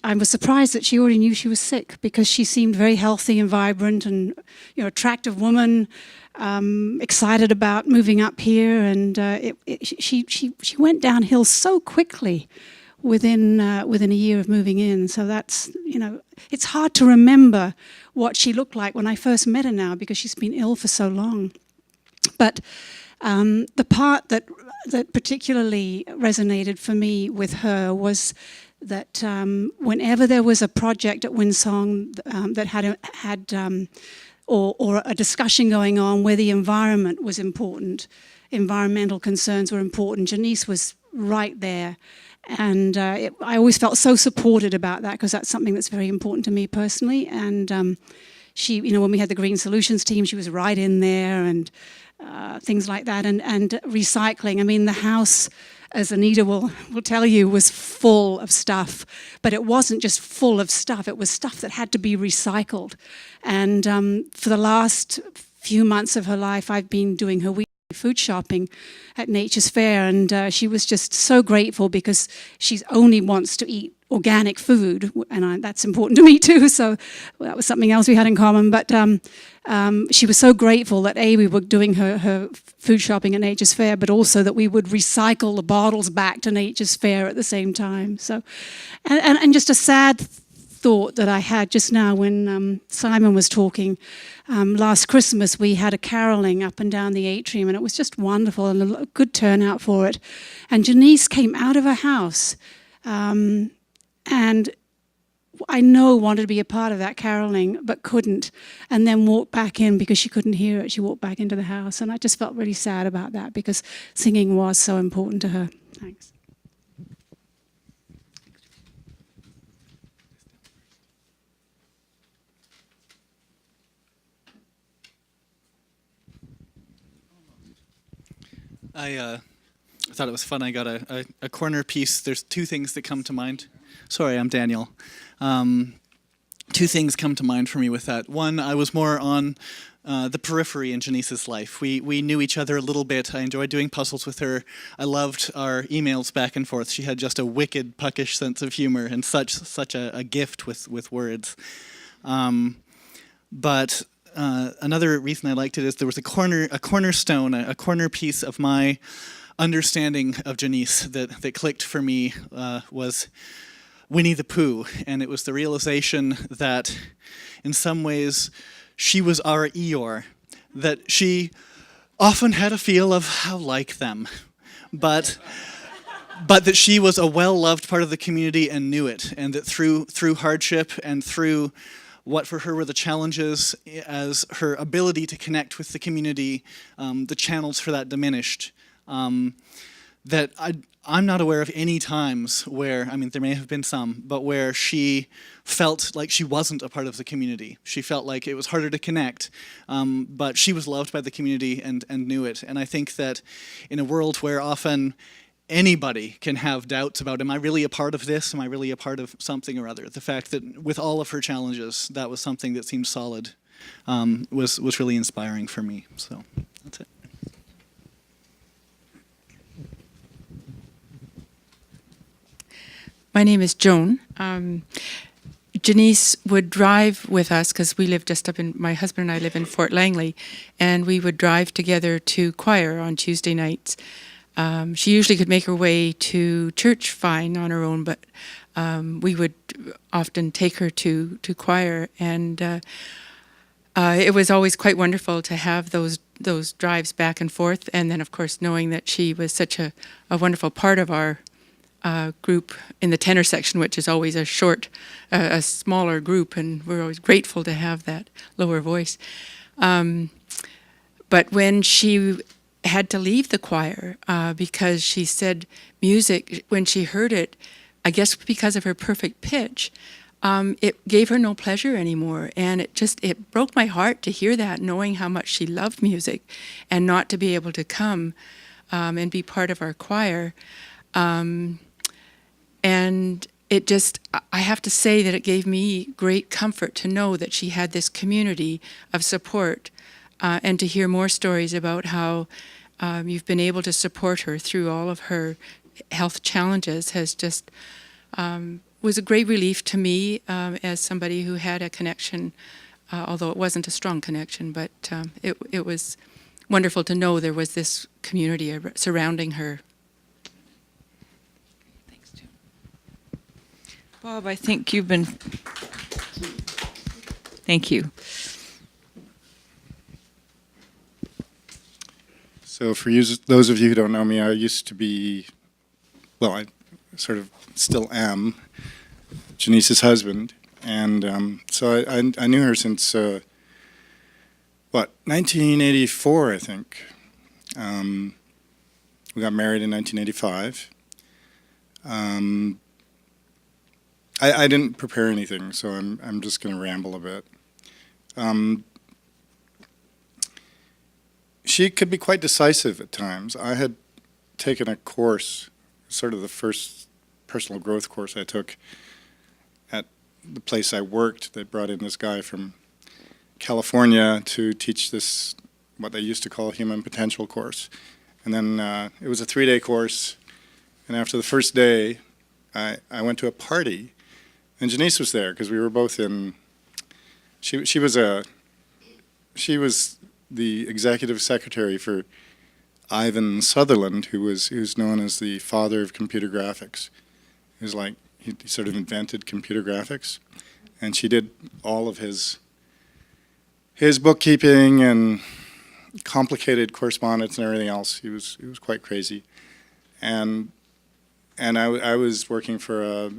I was surprised that she already knew she was sick, because she seemed very healthy and vibrant and attractive woman, excited about moving up here, and she went downhill so quickly within a year of moving in. So that's, it's hard to remember what she looked like when I first met her now, because she's been ill for so long. But the part that particularly resonated for me with her was that whenever there was a project at Windsong that had or a discussion going on where the environment was important, environmental concerns were important, Jenise was right there. And I always felt so supported about that, because that's something that's very important to me personally. And she, when we had the Green Solutions team, she was right in there, and things like that. And recycling. I mean, the house, as Anita will tell you, was full of stuff. But it wasn't just full of stuff. It was stuff that had to be recycled. And for the last few months of her life, I've been doing her weekly food shopping at Nature's Fair, and she was just so grateful, because she only wants to eat organic food, and that's important to me too, so that was something else we had in common. But she was so grateful that we were doing her food shopping at Nature's Fair, but also that we would recycle the bottles back to Nature's Fair at the same time. So, and just a sad thought that I had just now when Simon was talking. Last Christmas we had a caroling up and down the atrium, and it was just wonderful and a good turnout for it. And Jenise came out of her house and I know wanted to be a part of that caroling but couldn't, and then walked back in because she couldn't hear it. She walked back into the house, and I just felt really sad about that, because singing was so important to her. Thanks. I thought it was fun. I got a corner piece. There's two things that come to mind. Sorry, I'm Daniel. Two things come to mind for me with that. One, I was more on the periphery in Jenise's life. We knew each other a little bit. I enjoyed doing puzzles with her. I loved our emails back and forth. She had just a wicked, puckish sense of humor and such a gift with words. But another reason I liked it is there was a cornerstone, a corner piece of my understanding of Jenise that clicked for me was Winnie the Pooh, and it was the realization that in some ways she was our Eeyore, that she often had a feel of how like them, but that she was a well-loved part of the community and knew it, and that through hardship and through what for her were the challenges, as her ability to connect with the community, the channels for that diminished. That I'm not aware of any times where, I mean, there may have been some, but where she felt like she wasn't a part of the community. She felt like it was harder to connect, but she was loved by the community and knew it. And I think that in a world where often anybody can have doubts about, am I really a part of this? Am I really a part of something or other? The fact that with all of her challenges, that was something that seemed solid was really inspiring for me. So that's it. My name is Joan. Jenise would drive with us because we live just up in, my husband and I live in Fort Langley, and we would drive together to choir on Tuesday nights. She usually could make her way to church fine on her own, but we would often take her to choir, and it was always quite wonderful to have those drives back and forth, and then of course knowing that she was such a wonderful part of our group in the tenor section, which is always a smaller group, and we're always grateful to have that lower voice. But when she had to leave the choir because she said music, when she heard it, I guess because of her perfect pitch, it gave her no pleasure anymore, and it broke my heart to hear that, knowing how much she loved music, and not to be able to come and be part of our choir. And it just, I have to say that it gave me great comfort to know that she had this community of support, and to hear more stories about how you've been able to support her through all of her health challenges has just was a great relief to me as somebody who had a connection, although it wasn't a strong connection, but it was wonderful to know there was this community surrounding her. Bob, I think you've been... Thank you. So for you, those of you who don't know me, I used to be, well, I sort of still am, Jenise's husband. And so I knew her since, 1984, I think. We got married in 1985. I didn't prepare anything, so I'm just going to ramble a bit. She could be quite decisive at times. I had taken a course, sort of the first personal growth course I took at the place I worked. They brought in this guy from California to teach this, what they used to call human potential course. And then it was a 3-day course, and after the first day, I went to a party. And Jenise was there because we were both in. She was the executive secretary for Ivan Sutherland, who's known as the father of computer graphics. He was like he sort of invented computer graphics, and she did all of his bookkeeping and complicated correspondence and everything else. He was quite crazy, and I was working for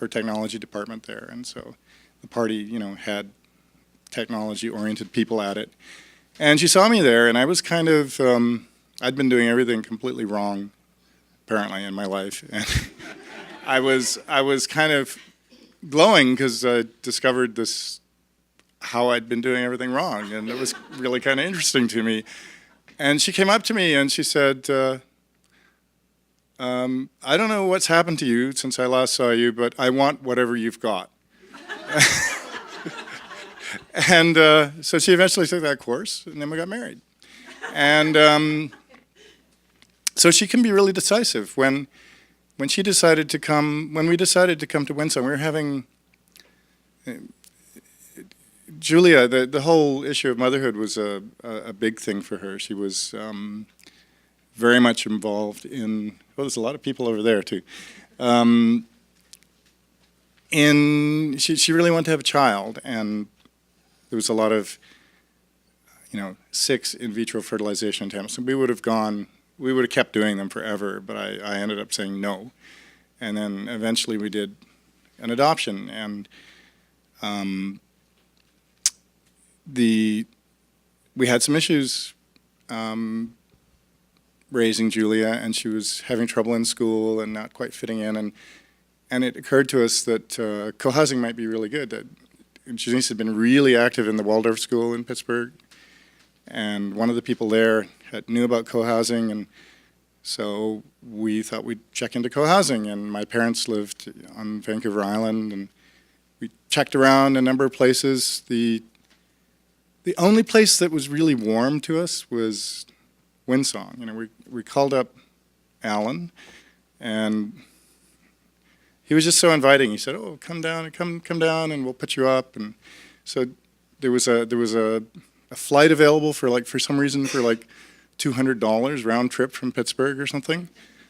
technology department there, and so the party, had technology-oriented people at it. And she saw me there, and I was kind of, I'd been doing everything completely wrong, apparently, in my life. And I was kind of glowing because I discovered how I'd been doing everything wrong, and it was really kind of interesting to me. And she came up to me and she said, I don't know what's happened to you since I last saw you, but I want whatever you've got. And so she eventually took that course, and then we got married. And so she can be really decisive. When she decided to come, when we decided to come to Windsong, we were having Julia. The whole issue of motherhood was a big thing for her. She was very much involved in. Well, there's a lot of people over there too. She really wanted to have a child, and there was a lot of 6 in vitro fertilization attempts, and we would have kept doing them forever, but I ended up saying no. And then eventually we did an adoption, and we had some issues raising Julia, and she was having trouble in school and not quite fitting in, and it occurred to us that co-housing might be really good. That Jenise had been really active in the Waldorf School in Pittsburgh, and one of the people there knew about co-housing, and so we thought we'd check into co-housing. And my parents lived on Vancouver Island, and we checked around a number of places. The only place that was really warm to us was Windsong. We called up Alan, and he was just so inviting. He said, "Oh, come down, and we'll put you up." And so there was a flight available for some reason for like $200 round trip from Pittsburgh or something.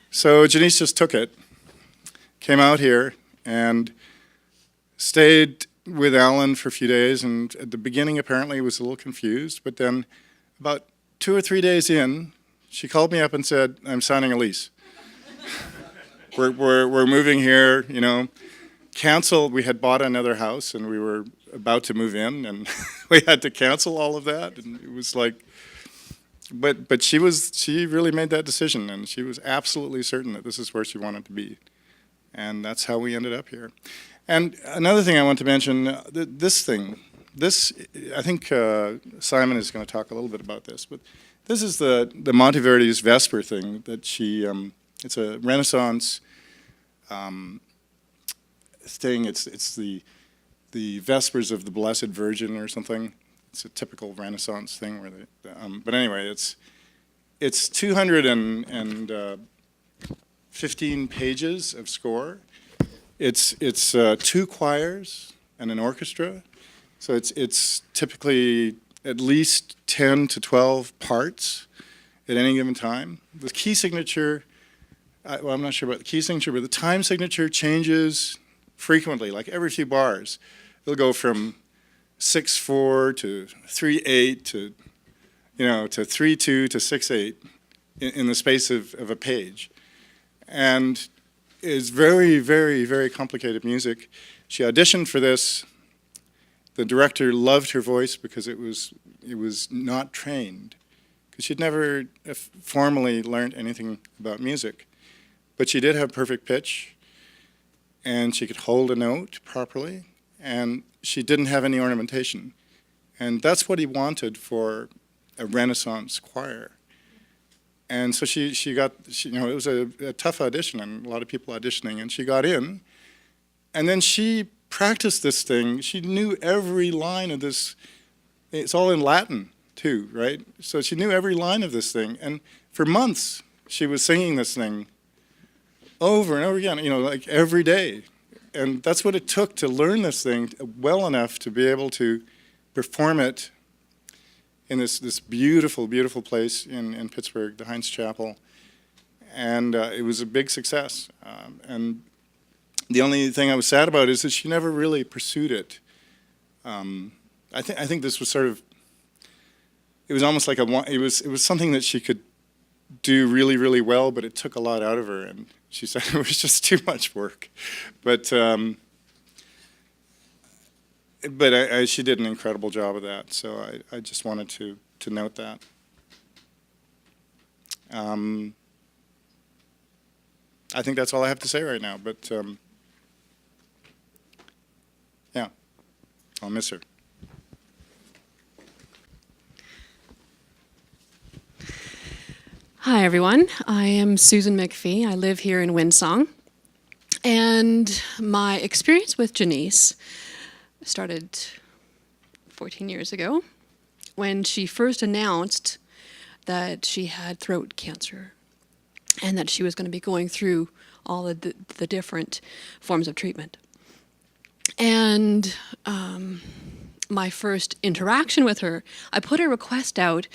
So Jenise just took it, came out here, and stayed with Alan for a few days. And at the beginning, apparently, he was a little confused. But then, about 2 or 3 days in, she called me up and said, "I'm signing a lease. We're moving here, cancel." We had bought another house and we were about to move in, and we had to cancel all of that. And it was like, but she really made that decision, and she was absolutely certain that this is where she wanted to be. And that's how we ended up here. And another thing I want to mention, I think Simon is going to talk a little bit about this, but this is the Monteverdi's Vesper thing that she, it's a Renaissance thing. It's the Vespers of the Blessed Virgin or something. It's a typical Renaissance thing where but anyway, it's 215 pages of score. It's 2 choirs and an orchestra. So it's typically at least 10 to 12 parts at any given time. The key signature, I'm not sure about the key signature, but the time signature changes frequently, like every few bars. It'll go from 6/4 to 3/8 to 3/2 to 6/8 in the space of a page. And it's very, very, very complicated music. She auditioned for this. The director loved her voice because it was not trained, because she'd never formally learned anything about music. But she did have perfect pitch, and she could hold a note properly, and she didn't have any ornamentation. And that's what he wanted for a Renaissance choir. And so it was a tough audition, and a lot of people auditioning, and she got in. And then she practiced this thing. She knew every line of this. It's all in Latin, too, right? So she knew every line of this thing. And for months, she was singing this thing over and over again, like every day. And that's what it took to learn this thing well enough to be able to perform it in this beautiful, beautiful place in Pittsburgh, the Heinz Chapel. And it was a big success. And the only thing I was sad about is that she never really pursued it. I think this was sort of, it was almost like it was something that she could do really, really well, but it took a lot out of her, and she said it was just too much work. But she did an incredible job of that, so I just wanted to note that. I think that's all I have to say right now, but yeah, I'll miss her. Hi, everyone. I am Susan McPhee. I live here in Windsong. And my experience with Jenise started 14 years ago when she first announced that she had throat cancer and that she was going to be going through all of the different forms of treatment. And my first interaction with her, I put a request out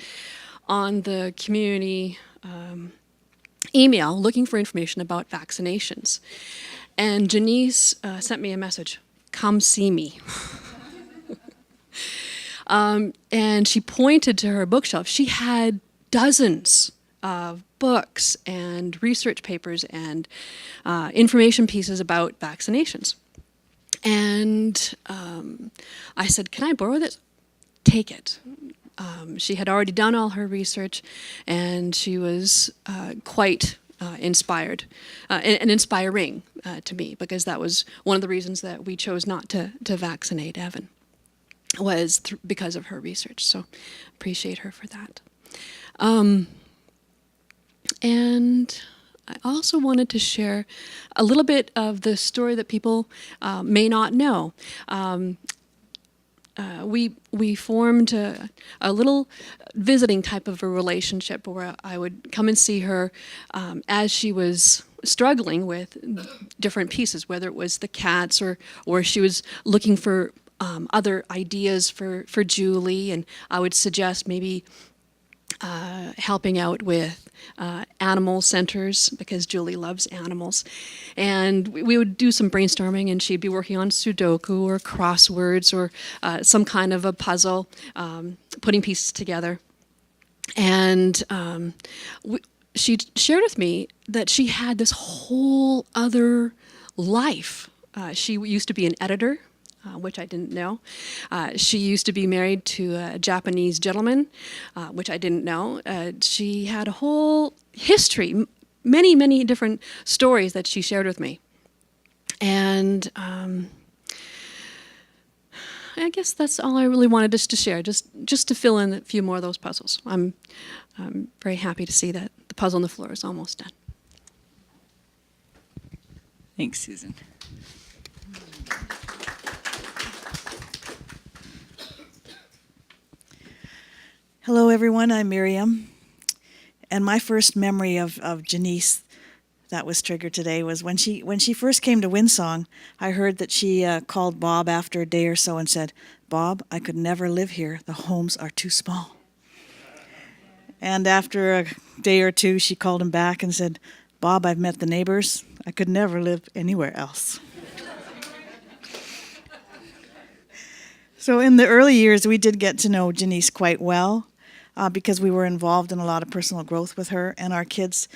on the community email looking for information about vaccinations. And Jenise sent me a message, "Come see me." And she pointed to her bookshelf. She had dozens of books and research papers and information pieces about vaccinations. And I said, "Can I borrow this?" "Take it." She had already done all her research, and she was quite inspired and inspiring to me, because that was one of the reasons that we chose not to vaccinate Davin, was because of her research. So appreciate her for that. And I also wanted to share a little bit of the story that people may not know. We formed a little visiting type of a relationship where I would come and see her as she was struggling with different pieces, whether it was the cats or she was looking for other ideas for Julie, and I would suggest maybe helping out with animal centers, because Julie loves animals. And we would do some brainstorming, and she'd be working on Sudoku or crosswords or some kind of a puzzle, putting pieces together. And she shared with me that she had this whole other life. She used to be an editor, which I didn't know. She used to be married to a Japanese gentleman, which I didn't know. She had a whole history, many, many different stories that she shared with me. And I guess that's all I really wanted us to share, just to fill in a few more of those puzzles. I'm very happy to see that the puzzle on the floor is almost done. Thanks, Susan. Hello, everyone. I'm Miriam. And my first memory of Jenise that was triggered today was when she first came to Windsong. I heard that she called Bob after a day or so and said, "Bob, I could never live here. The homes are too small." And after a day or two, she called him back and said, "Bob, I've met the neighbors. I could never live anywhere else." So in the early years, we did get to know Jenise quite well. Because we were involved in a lot of personal growth with her, and our kids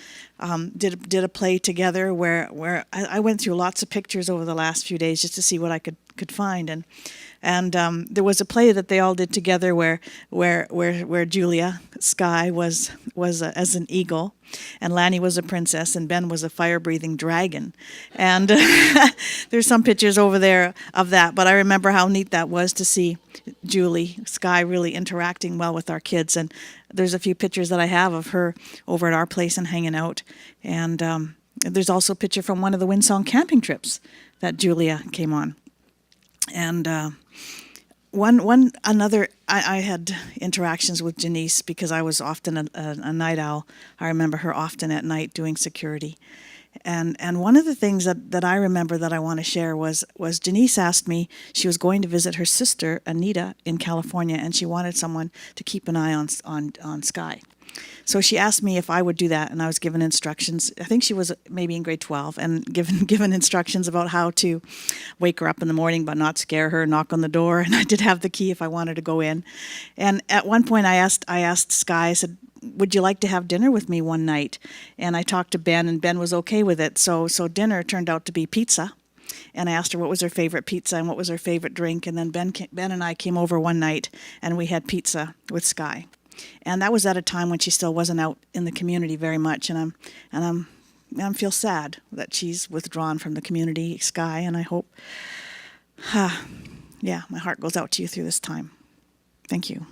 did a play together where I went through lots of pictures over the last few days just to see what I could find, and there was a play that they all did together where Julia Skye was as an eagle, and Lanny was a princess, and Ben was a fire-breathing dragon, and there's some pictures over there of that. But I remember how neat that was to see Julie Skye really interacting well with our kids, and there's a few pictures that I have of her over at our place and hanging out, and there's also a picture from one of the Windsong camping trips that Julia came on, and I had interactions with Jenise because I was often a night owl. I remember her often at night doing security. And one of the things that I remember that I want to share was Jenise asked me, she was going to visit her sister, Anita, in California, and she wanted someone to keep an eye on Skye. So she asked me if I would do that, and I was given instructions. I think she was maybe in grade 12, and given instructions about how to wake her up in the morning but not scare her, knock on the door, and I did have the key if I wanted to go in. And at one point I asked Skye, I said, "Would you like to have dinner with me one night?" And I talked to Ben, and Ben was okay with it. So dinner turned out to be pizza. And I asked her what was her favorite pizza and what was her favorite drink. And then Ben and I came over one night, and we had pizza with Skye. And that was at a time when she still wasn't out in the community very much. And I feel sad that she's withdrawn from the community, Skye. And I hope, my heart goes out to you through this time. Thank you.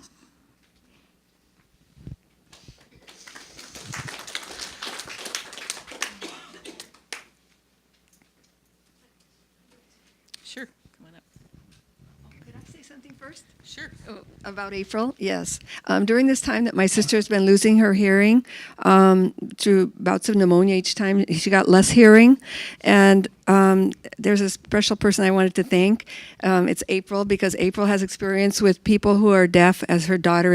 Sure. Come on up. Could I say something first? Sure. About April, yes. During this time that my sister's been losing her hearing through bouts of pneumonia each time, she got less hearing. And there's a special person I wanted to thank. It's April, because April has experience with people who are deaf, as her daughter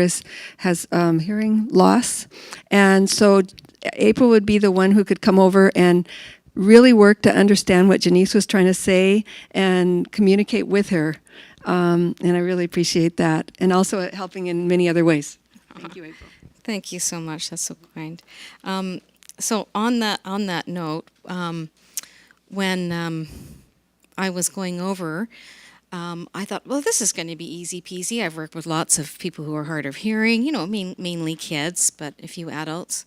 has hearing loss. And so April would be the one who could come over and really work to understand what Jenise was trying to say and communicate with her. And I really appreciate that. And also helping in many other ways. Thank you, April. Thank you so much. That's so kind. So on that note, when I was going over, I thought, well, this is going to be easy peasy. I've worked with lots of people who are hard of hearing, mainly kids, but a few adults.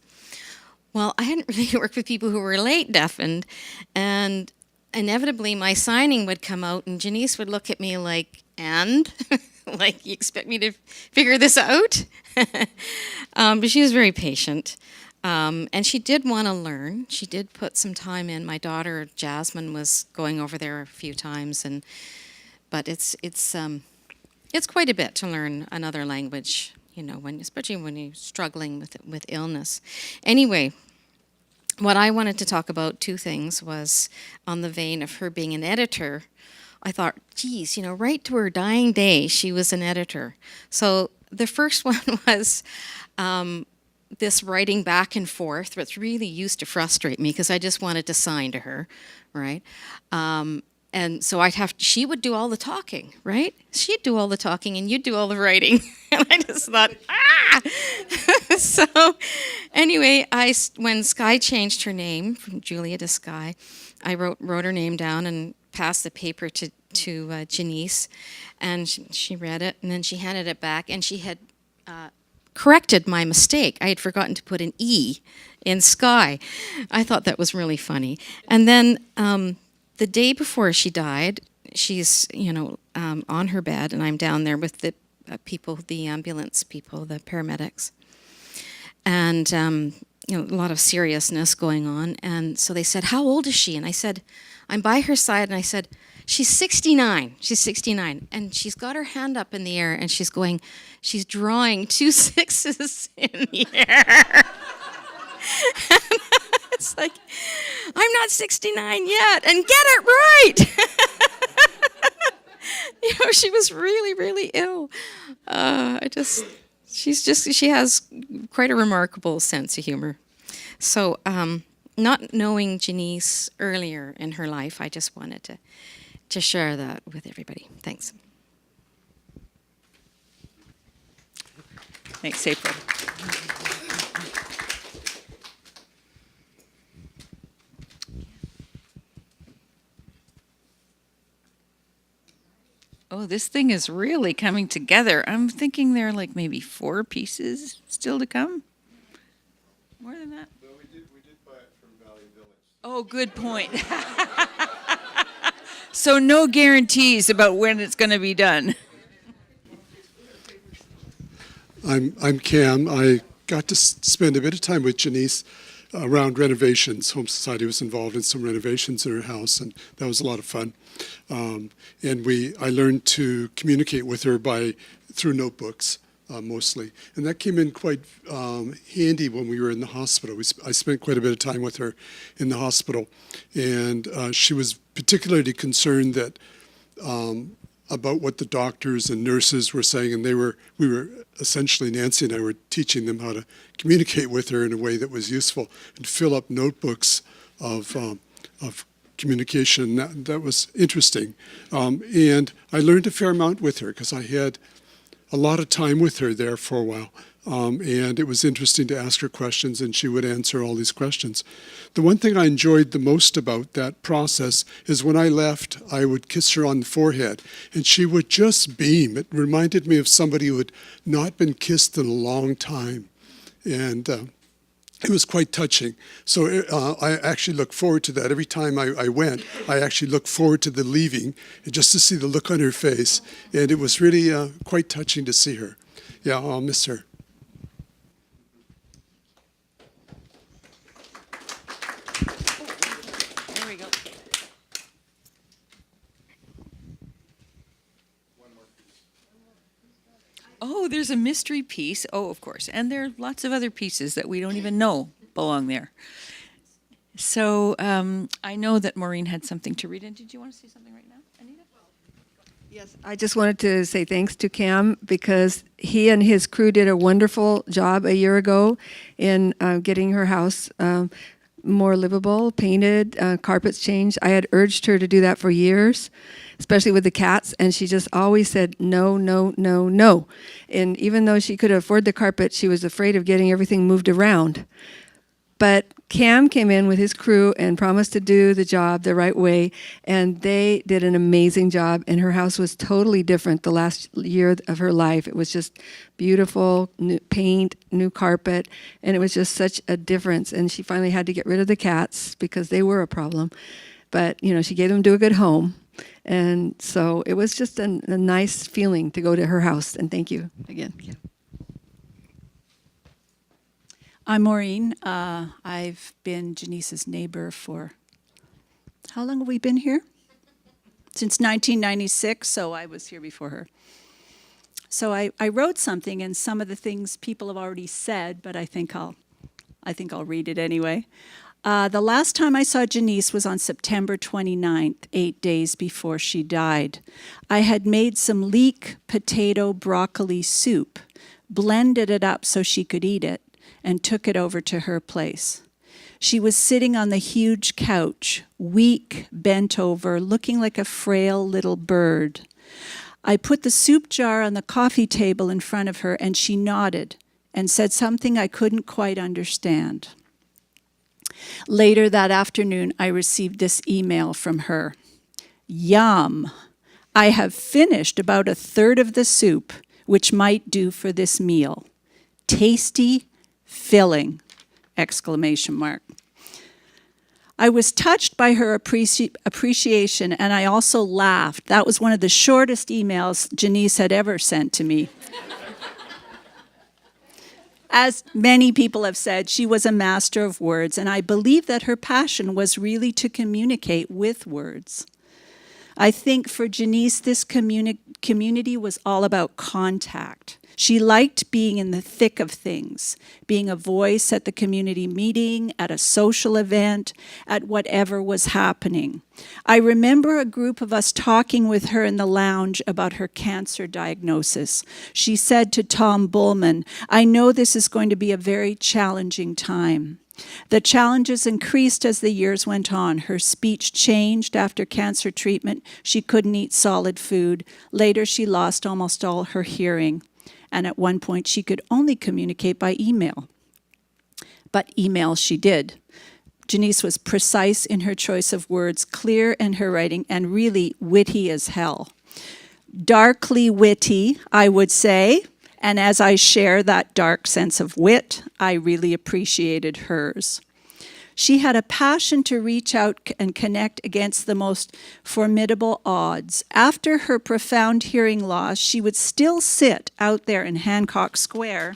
Well, I hadn't really worked with people who were late deafened, and inevitably my signing would come out, and Jenise would look at me like, and? Like, you expect me to figure this out? But she was very patient. And she did want to learn. She did put some time in. My daughter, Jasmine, was going over there a few times, but it's quite a bit to learn another language, especially when you're struggling with illness. Anyway, what I wanted to talk about, two things, was on the vein of her being an editor. I thought, geez, right to her dying day, she was an editor. So the first one was this writing back and forth, which really used to frustrate me because I just wanted to sign to her, right? And so she would do all the talking, right? She'd do all the talking and you'd do all the writing. And I just thought, So anyway, when Skye changed her name from Julia to Skye, I wrote her name down and passed the paper to Jenise, and she read it, and then she handed it back, and she had corrected my mistake. I had forgotten to put an E in Skye. I thought that was really funny. And then the day before she died, she's on her bed, and I'm down there with the people, the ambulance people, the paramedics, and a lot of seriousness going on. And so they said, "How old is she?" And I said, I'm by her side, and I said, she's 69. She's 69. And she's got her hand up in the air, and she's drawing 2 6s in the air. It's like, I'm not 69 yet, and get it right. She was really, really ill. She has quite a remarkable sense of humor. So, not knowing Jenise earlier in her life, I just wanted to share that with everybody. Thanks. Thanks, April. Oh, this thing is really coming together. I'm thinking there are like maybe 4 pieces still to come. More than that? No, we did buy it from Valley Village. Oh, good point. So no guarantees about when it's going to be done. I'm Cam. I got to spend a bit of time with Jenise around renovations. Home Society was involved in some renovations in her house, and that was a lot of fun. And I learned to communicate with her through notebooks. Mostly. And that came in quite handy when we were in the hospital. I spent quite a bit of time with her in the hospital. And she was particularly concerned about what the doctors and nurses were saying. And we were essentially, Nancy and I were teaching them how to communicate with her in a way that was useful and fill up notebooks of communication. That was interesting. And I learned a fair amount with her because I had a lot of time with her there for a while. And it was interesting to ask her questions, and she would answer all these questions. The one thing I enjoyed the most about that process is when I left, I would kiss her on the forehead, and she would just beam. It reminded me of somebody who had not been kissed in a long time. And it was quite touching. So I actually look forward to that. Every time I went, I actually looked forward to the leaving, and just to see the look on her face. And it was really quite touching to see her. Yeah, I'll miss her. There we go. there's a mystery piece. Oh, of course. And there are lots of other pieces that we don't even know belong there. So I know that Maureen had something to read. And did you want to say something right now, Anita? Yes, I just wanted to say thanks to Cam because he and his crew did a wonderful job a year ago in getting her house more livable, painted, carpets changed. I had urged her to do that for years, especially with the cats, and she just always said no, no, no, no. And even though she could afford the carpet, she was afraid of getting everything moved around. But Cam came in with his crew and promised to do the job the right way, and they did an amazing job, and her house was totally different the last year of her life. It was just beautiful, new paint, new carpet, and it was just such a difference. And she finally had to get rid of the cats because they were a problem. But, you know, she gave them to a good home. And so it was just a nice feeling to go to her house, and thank you again. Yeah. I'm Maureen. I've been Jenise's neighbor for, how long have we been here? Since 1996, so I was here before her. So I wrote something, and some of the things people have already said, but I think I'll read it anyway. The last time I saw Jenise was on September 29th, 8 days before she died. I had made some leek potato broccoli soup, blended it up so she could eat it, and took it over to her place. She was sitting on the huge couch, weak, bent over, looking like a frail little bird. I put the soup jar on the coffee table in front of her, and she nodded and said something I couldn't quite understand. Later that afternoon, I received this email from her. Yum! I have finished about a third of the soup, which might do for this meal. Tasty, filling! Exclamation mark. I was touched by her appreciation, and I also laughed. That was one of the shortest emails Jenise had ever sent to me. As many people have said, she was a master of words, and I believe that her passion was really to communicate with words. I think for Jenise, this community was all about contact. She liked being in the thick of things, being a voice at the community meeting, at a social event, at whatever was happening. I remember a group of us talking with her in the lounge about her cancer diagnosis. She said to Tom Bullman, I know this is going to be a very challenging time. The challenges increased as the years went on. Her speech changed after cancer treatment. She couldn't eat solid food. Later, she lost almost all her hearing. And at one point, she could only communicate by email. But email she did. Jenise was precise in her choice of words, clear in her writing, and really witty as hell. Darkly witty, I would say. And as I share that dark sense of wit, I really appreciated hers. She had a passion to reach out and connect against the most formidable odds. After her profound hearing loss, she would still sit out there in Hancock Square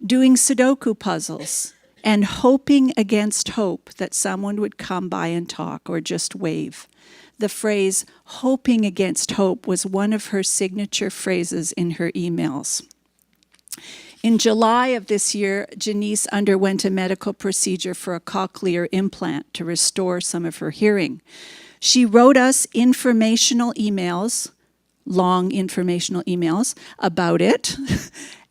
doing Sudoku puzzles and hoping against hope that someone would come by and talk or just wave. The phrase, hoping against hope, was one of her signature phrases in her emails. In July of this year, Jenise underwent a medical procedure for a cochlear implant to restore some of her hearing. She wrote us informational emails, long informational emails, about it,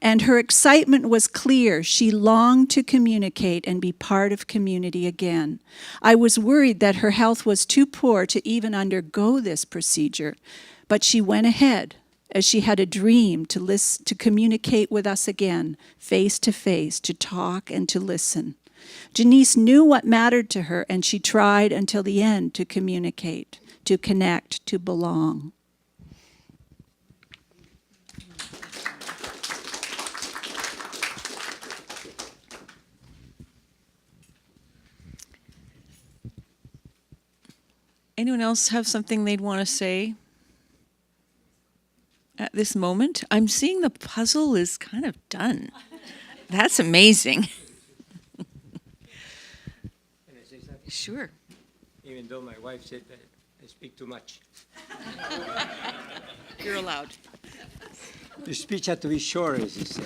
and her excitement was clear. She longed to communicate and be part of community again. I was worried that her health was too poor to even undergo this procedure, but she went ahead, as she had a dream to communicate with us again, face to face, to talk and to listen. Jenise knew what mattered to her, and she tried until the end to communicate, to connect, to belong. Anyone else have something they'd want to say at this moment? I'm seeing the puzzle is kind of done. That's amazing. Can I say something? Sure. Even though my wife said that I speak too much. You're allowed. The speech had to be short, as he said.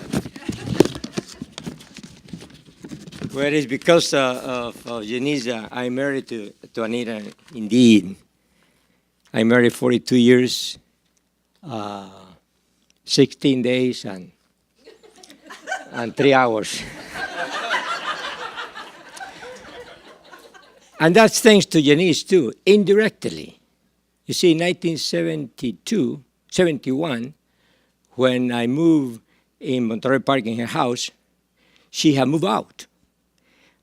Well, it's because of Jenise, I married to Anita, indeed. I married 42 years, 16 days, and 3 hours. And that's thanks to Jenise, too, indirectly. You see, in 1971, when I moved in Monterey Park in her house, she had moved out.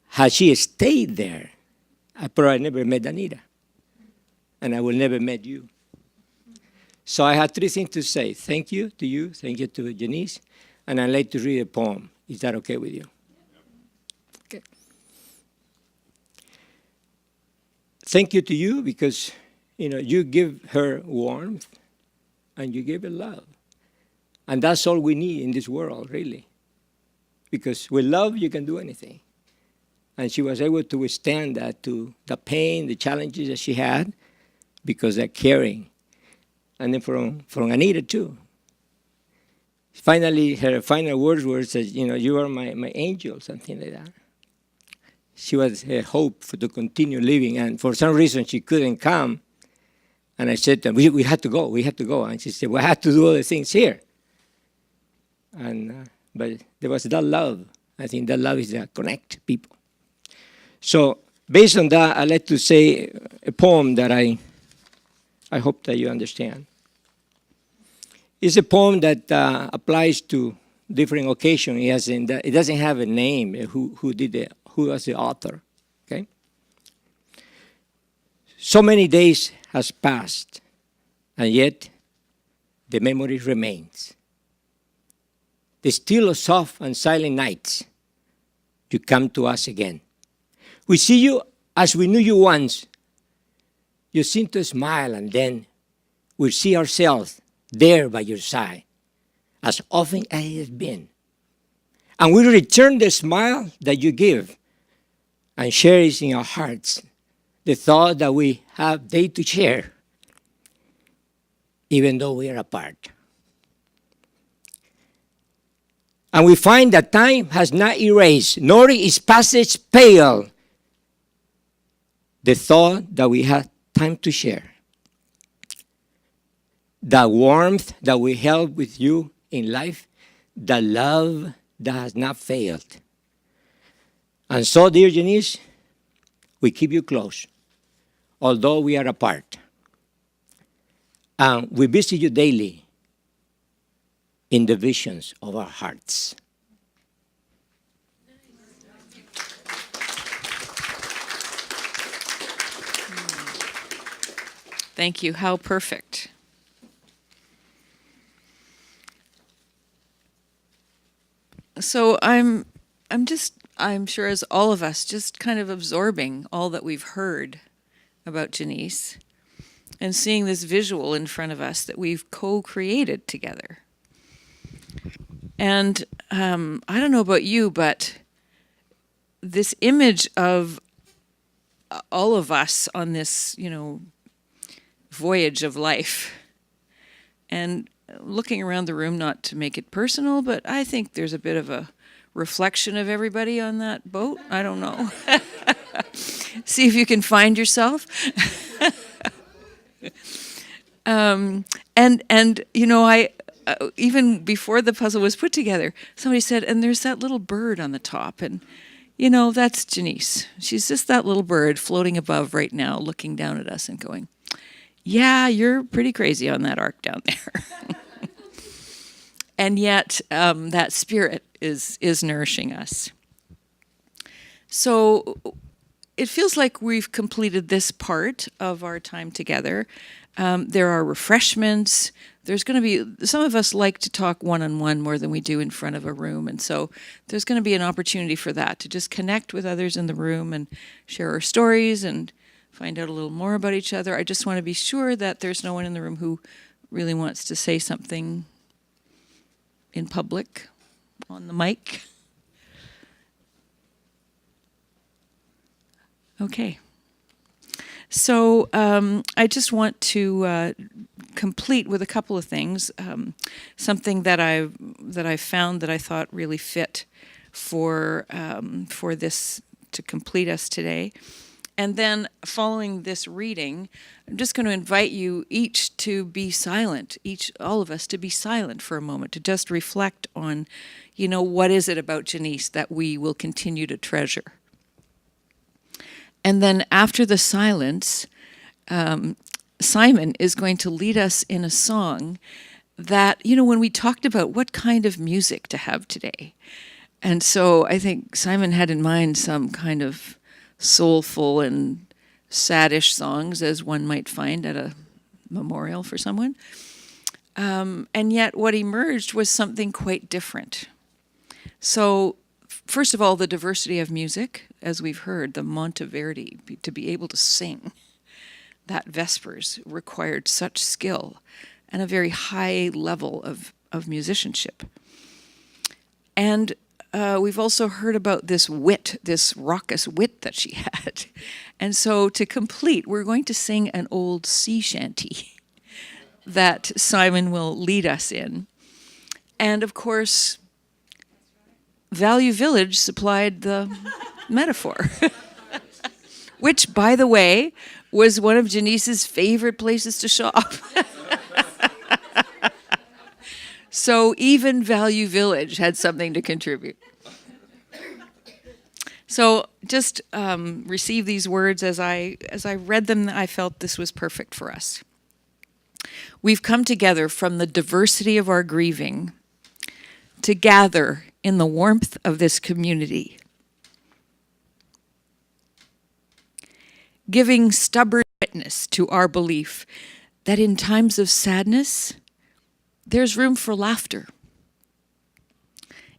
Had she stayed there, I probably never met Anita. And I would never met you. So I had 3 things to say. Thank you to you, thank you to Jenise, and I'd like to read a poem. Is that okay with you? Okay. Thank you to you because, you give her warmth and you give her love. And that's all we need in this world, really. Because with love, you can do anything. And she was able to withstand that, to the pain, the challenges that she had, because they're caring. And then from Anita, too. Finally, her final words were, you are my angel, something like that. She was her hope to continue living. And for some reason, she couldn't come. And I said to her, we have to go. And she said, well, I have to do other things here. And but there was that love. I think that love is that connect people. So based on that, I'd like to say a poem that I hope that you understand. It's a poem that applies to different occasions. It doesn't have a name, who was the author, okay? So many days has passed, and yet the memory remains. The still soft and silent nights, you come to us again. We see you as we knew you once. You seem to smile, and then we see ourselves there by your side, as often as it has been. And we return the smile that you give and cherish in our hearts the thought that we have day to share, even though we are apart. And we find that time has not erased, nor is passage pale, the thought that we had time to share. The warmth that we held with you in life, the love that has not failed. And so, dear Jenise, we keep you close, although we are apart. And we visit you daily in the visions of our hearts. Thank you. How perfect. So I'm sure as all of us, just kind of absorbing all that we've heard about Jenise and seeing this visual in front of us that we've co-created together. And I don't know about you, but this image of all of us on this, voyage of life, and looking around the room, not to make it personal, but I think there's a bit of a reflection of everybody on that boat. I don't know. See if you can find yourself. I even before the puzzle was put together, somebody said, and there's that little bird on the top, and that's Jenise. She's just that little bird floating above right now, looking down at us and going, yeah, you're pretty crazy on that arc down there. And yet that spirit is nourishing us. So it feels like we've completed this part of our time together. There are refreshments. There's going to be, some of us like to talk one-on-one more than we do in front of a room. And so there's going to be an opportunity for that, to just connect with others in the room and share our stories and find out a little more about each other. I just want to be sure that there's no one in the room who really wants to say something in public on the mic. Okay. So I just want to complete with a couple of things. Something that I found that I thought really fit for this to complete us today. And then following this reading, I'm just going to invite you each to be silent, all of us to be silent for a moment, to just reflect on, what is it about Jenise that we will continue to treasure. And then after the silence, Simon is going to lead us in a song that, when we talked about what kind of music to have today. And so I think Simon had in mind some kind of soulful and saddish songs, as one might find at a memorial for someone. And yet what emerged was something quite different. So first of all, the diversity of music, as we've heard, the Monteverdi, to be able to sing that Vespers required such skill and a very high level of musicianship. And we've also heard about this wit, this raucous wit that she had. And so to complete, we're going to sing an old sea shanty that Simon will lead us in. And of course, Value Village supplied the metaphor, which, by the way, was one of Janice's favorite places to shop. So even Value Village had something to contribute. So just receive these words as I read them. I felt this was perfect for us. We've come together from the diversity of our grieving to gather in the warmth of this community, giving stubborn witness to our belief that in times of sadness, there's room for laughter.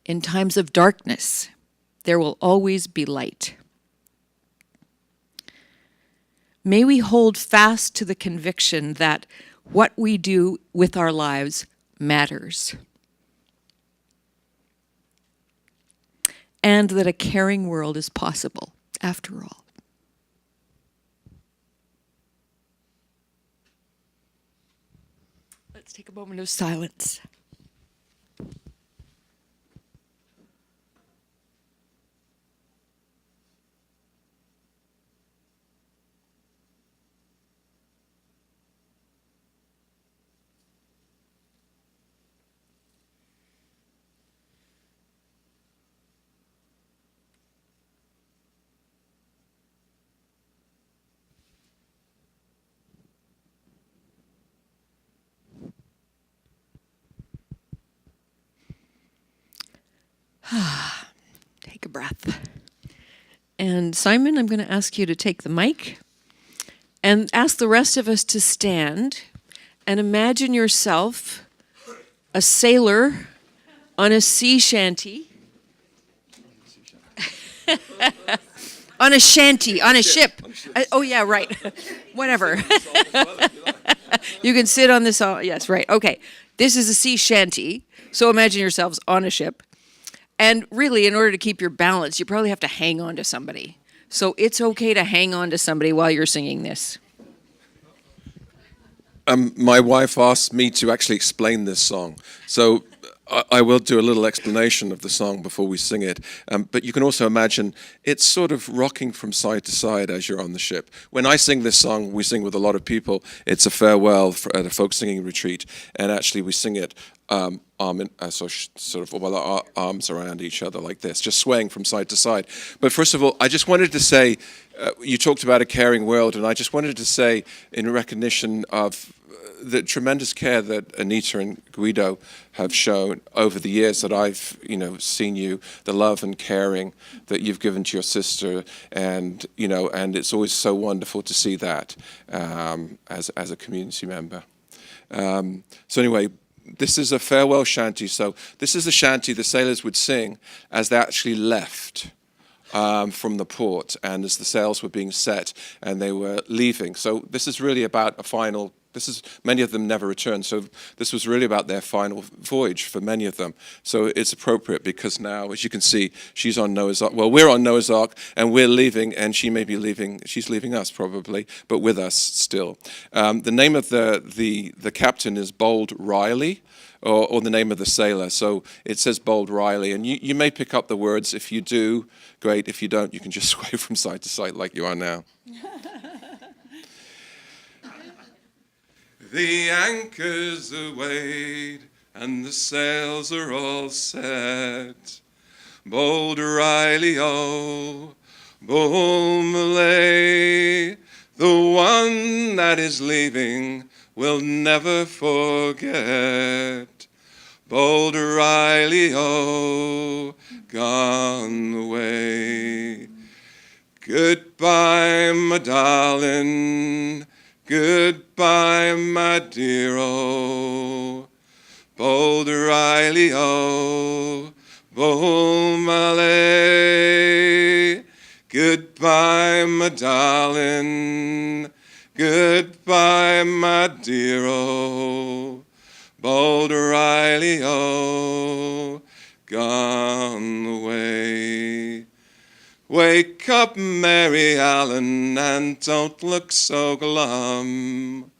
In times of darkness, there will always be light. May we hold fast to the conviction that what we do with our lives matters, and that a caring world is possible, after all. Let's take a moment of silence. Take a breath. And Simon, I'm going to ask you to take the mic and ask the rest of us to stand and imagine yourself a sailor on a sea shanty. On a shanty, on a ship. Oh, yeah, right. Whatever. You can sit on this. Yes, right. Okay. This is a sea shanty. So imagine yourselves on a ship. And really, in order to keep your balance, you probably have to hang on to somebody. So it's okay to hang on to somebody while you're singing this. My wife asked me to actually explain this song. So I will do a little explanation of the song before we sing it. But you can also imagine it's sort of rocking from side to side as you're on the ship. When I sing this song, we sing with a lot of people. It's a farewell at a folk singing retreat. And actually we sing it with our arms around each other like this, just swaying from side to side. But first of all, I just wanted to say, you talked about a caring world, and I just wanted to say, in recognition of the tremendous care that Anita and Guido have shown over the years that I've, seen you, the love and caring that you've given to your sister, and it's always so wonderful to see that as a community member. So anyway, this is a farewell shanty. So this is the shanty the sailors would sing as they actually left from the port, and as the sails were being set and they were leaving. So this is really about a final Many of them never returned. So this was really about their final voyage for many of them. So it's appropriate because now, as you can see, she's on Noah's Ark. Well, we're on Noah's Ark and we're leaving, and she may be leaving. She's leaving us probably, but with us still. The name of the captain is Bold Riley. Or the name of the sailor. So it says Bold Riley, and you may pick up the words. If you do, great. If you don't, you can just sway from side to side like you are now. The anchors are weighed and the sails are all set. Bold Riley, oh, Bold Malay, the one that is leaving will never forget. Bold Riley, oh, gone away. Goodbye, my darling. Goodbye, my dear, oh. Bold Riley, oh, Bold Malay. Goodbye, my darling. Goodbye, my dear, oh, Bold Riley, oh, gone away. Wake up, Mary Allen, and don't look so glum.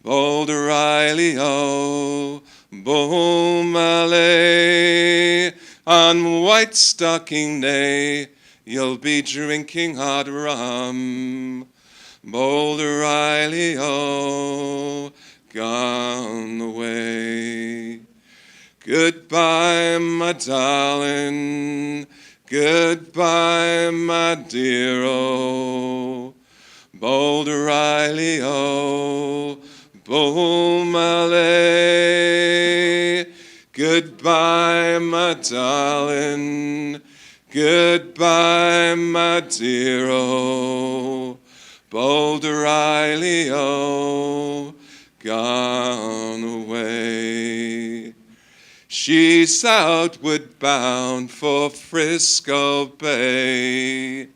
Bold Riley, oh, Bold Malay, on White Stocking Day, you'll be drinking hot rum. Bold Riley, oh, gone away. Goodbye, my darling. Goodbye, my dear, oh. Bold Riley, oh, Bold Malay. Goodbye, my darling. Goodbye, my dear, oh. Bold Riley, oh, gone away. She's outward bound for Frisco Bay.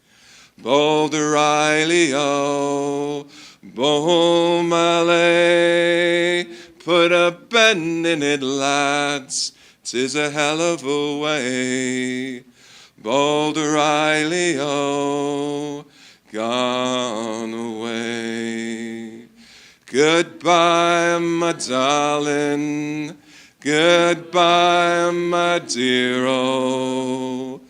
Bold Riley, oh, Bold Malay. Put a bend in it, lads, 'tis a hell of a way. Bold Riley, oh, gone away. Goodbye, my darling. Goodbye, my dear, oh.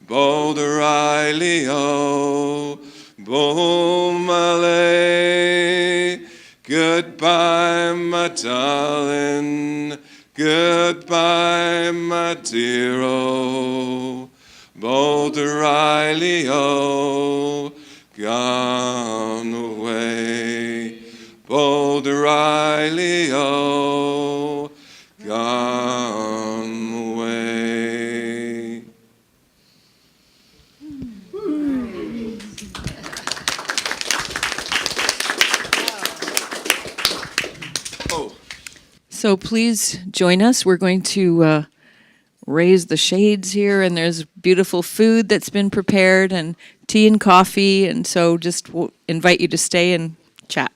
Bold Riley, oh, Bold Malay. Goodbye, my darling. Goodbye, my dear, oh. Bold Riley, oh, gone away. Bold Riley, oh, gone away. Oh. So please join us. We're going to raise the shades here, and there's beautiful food that's been prepared and tea and coffee, and so just invite you to stay and chat.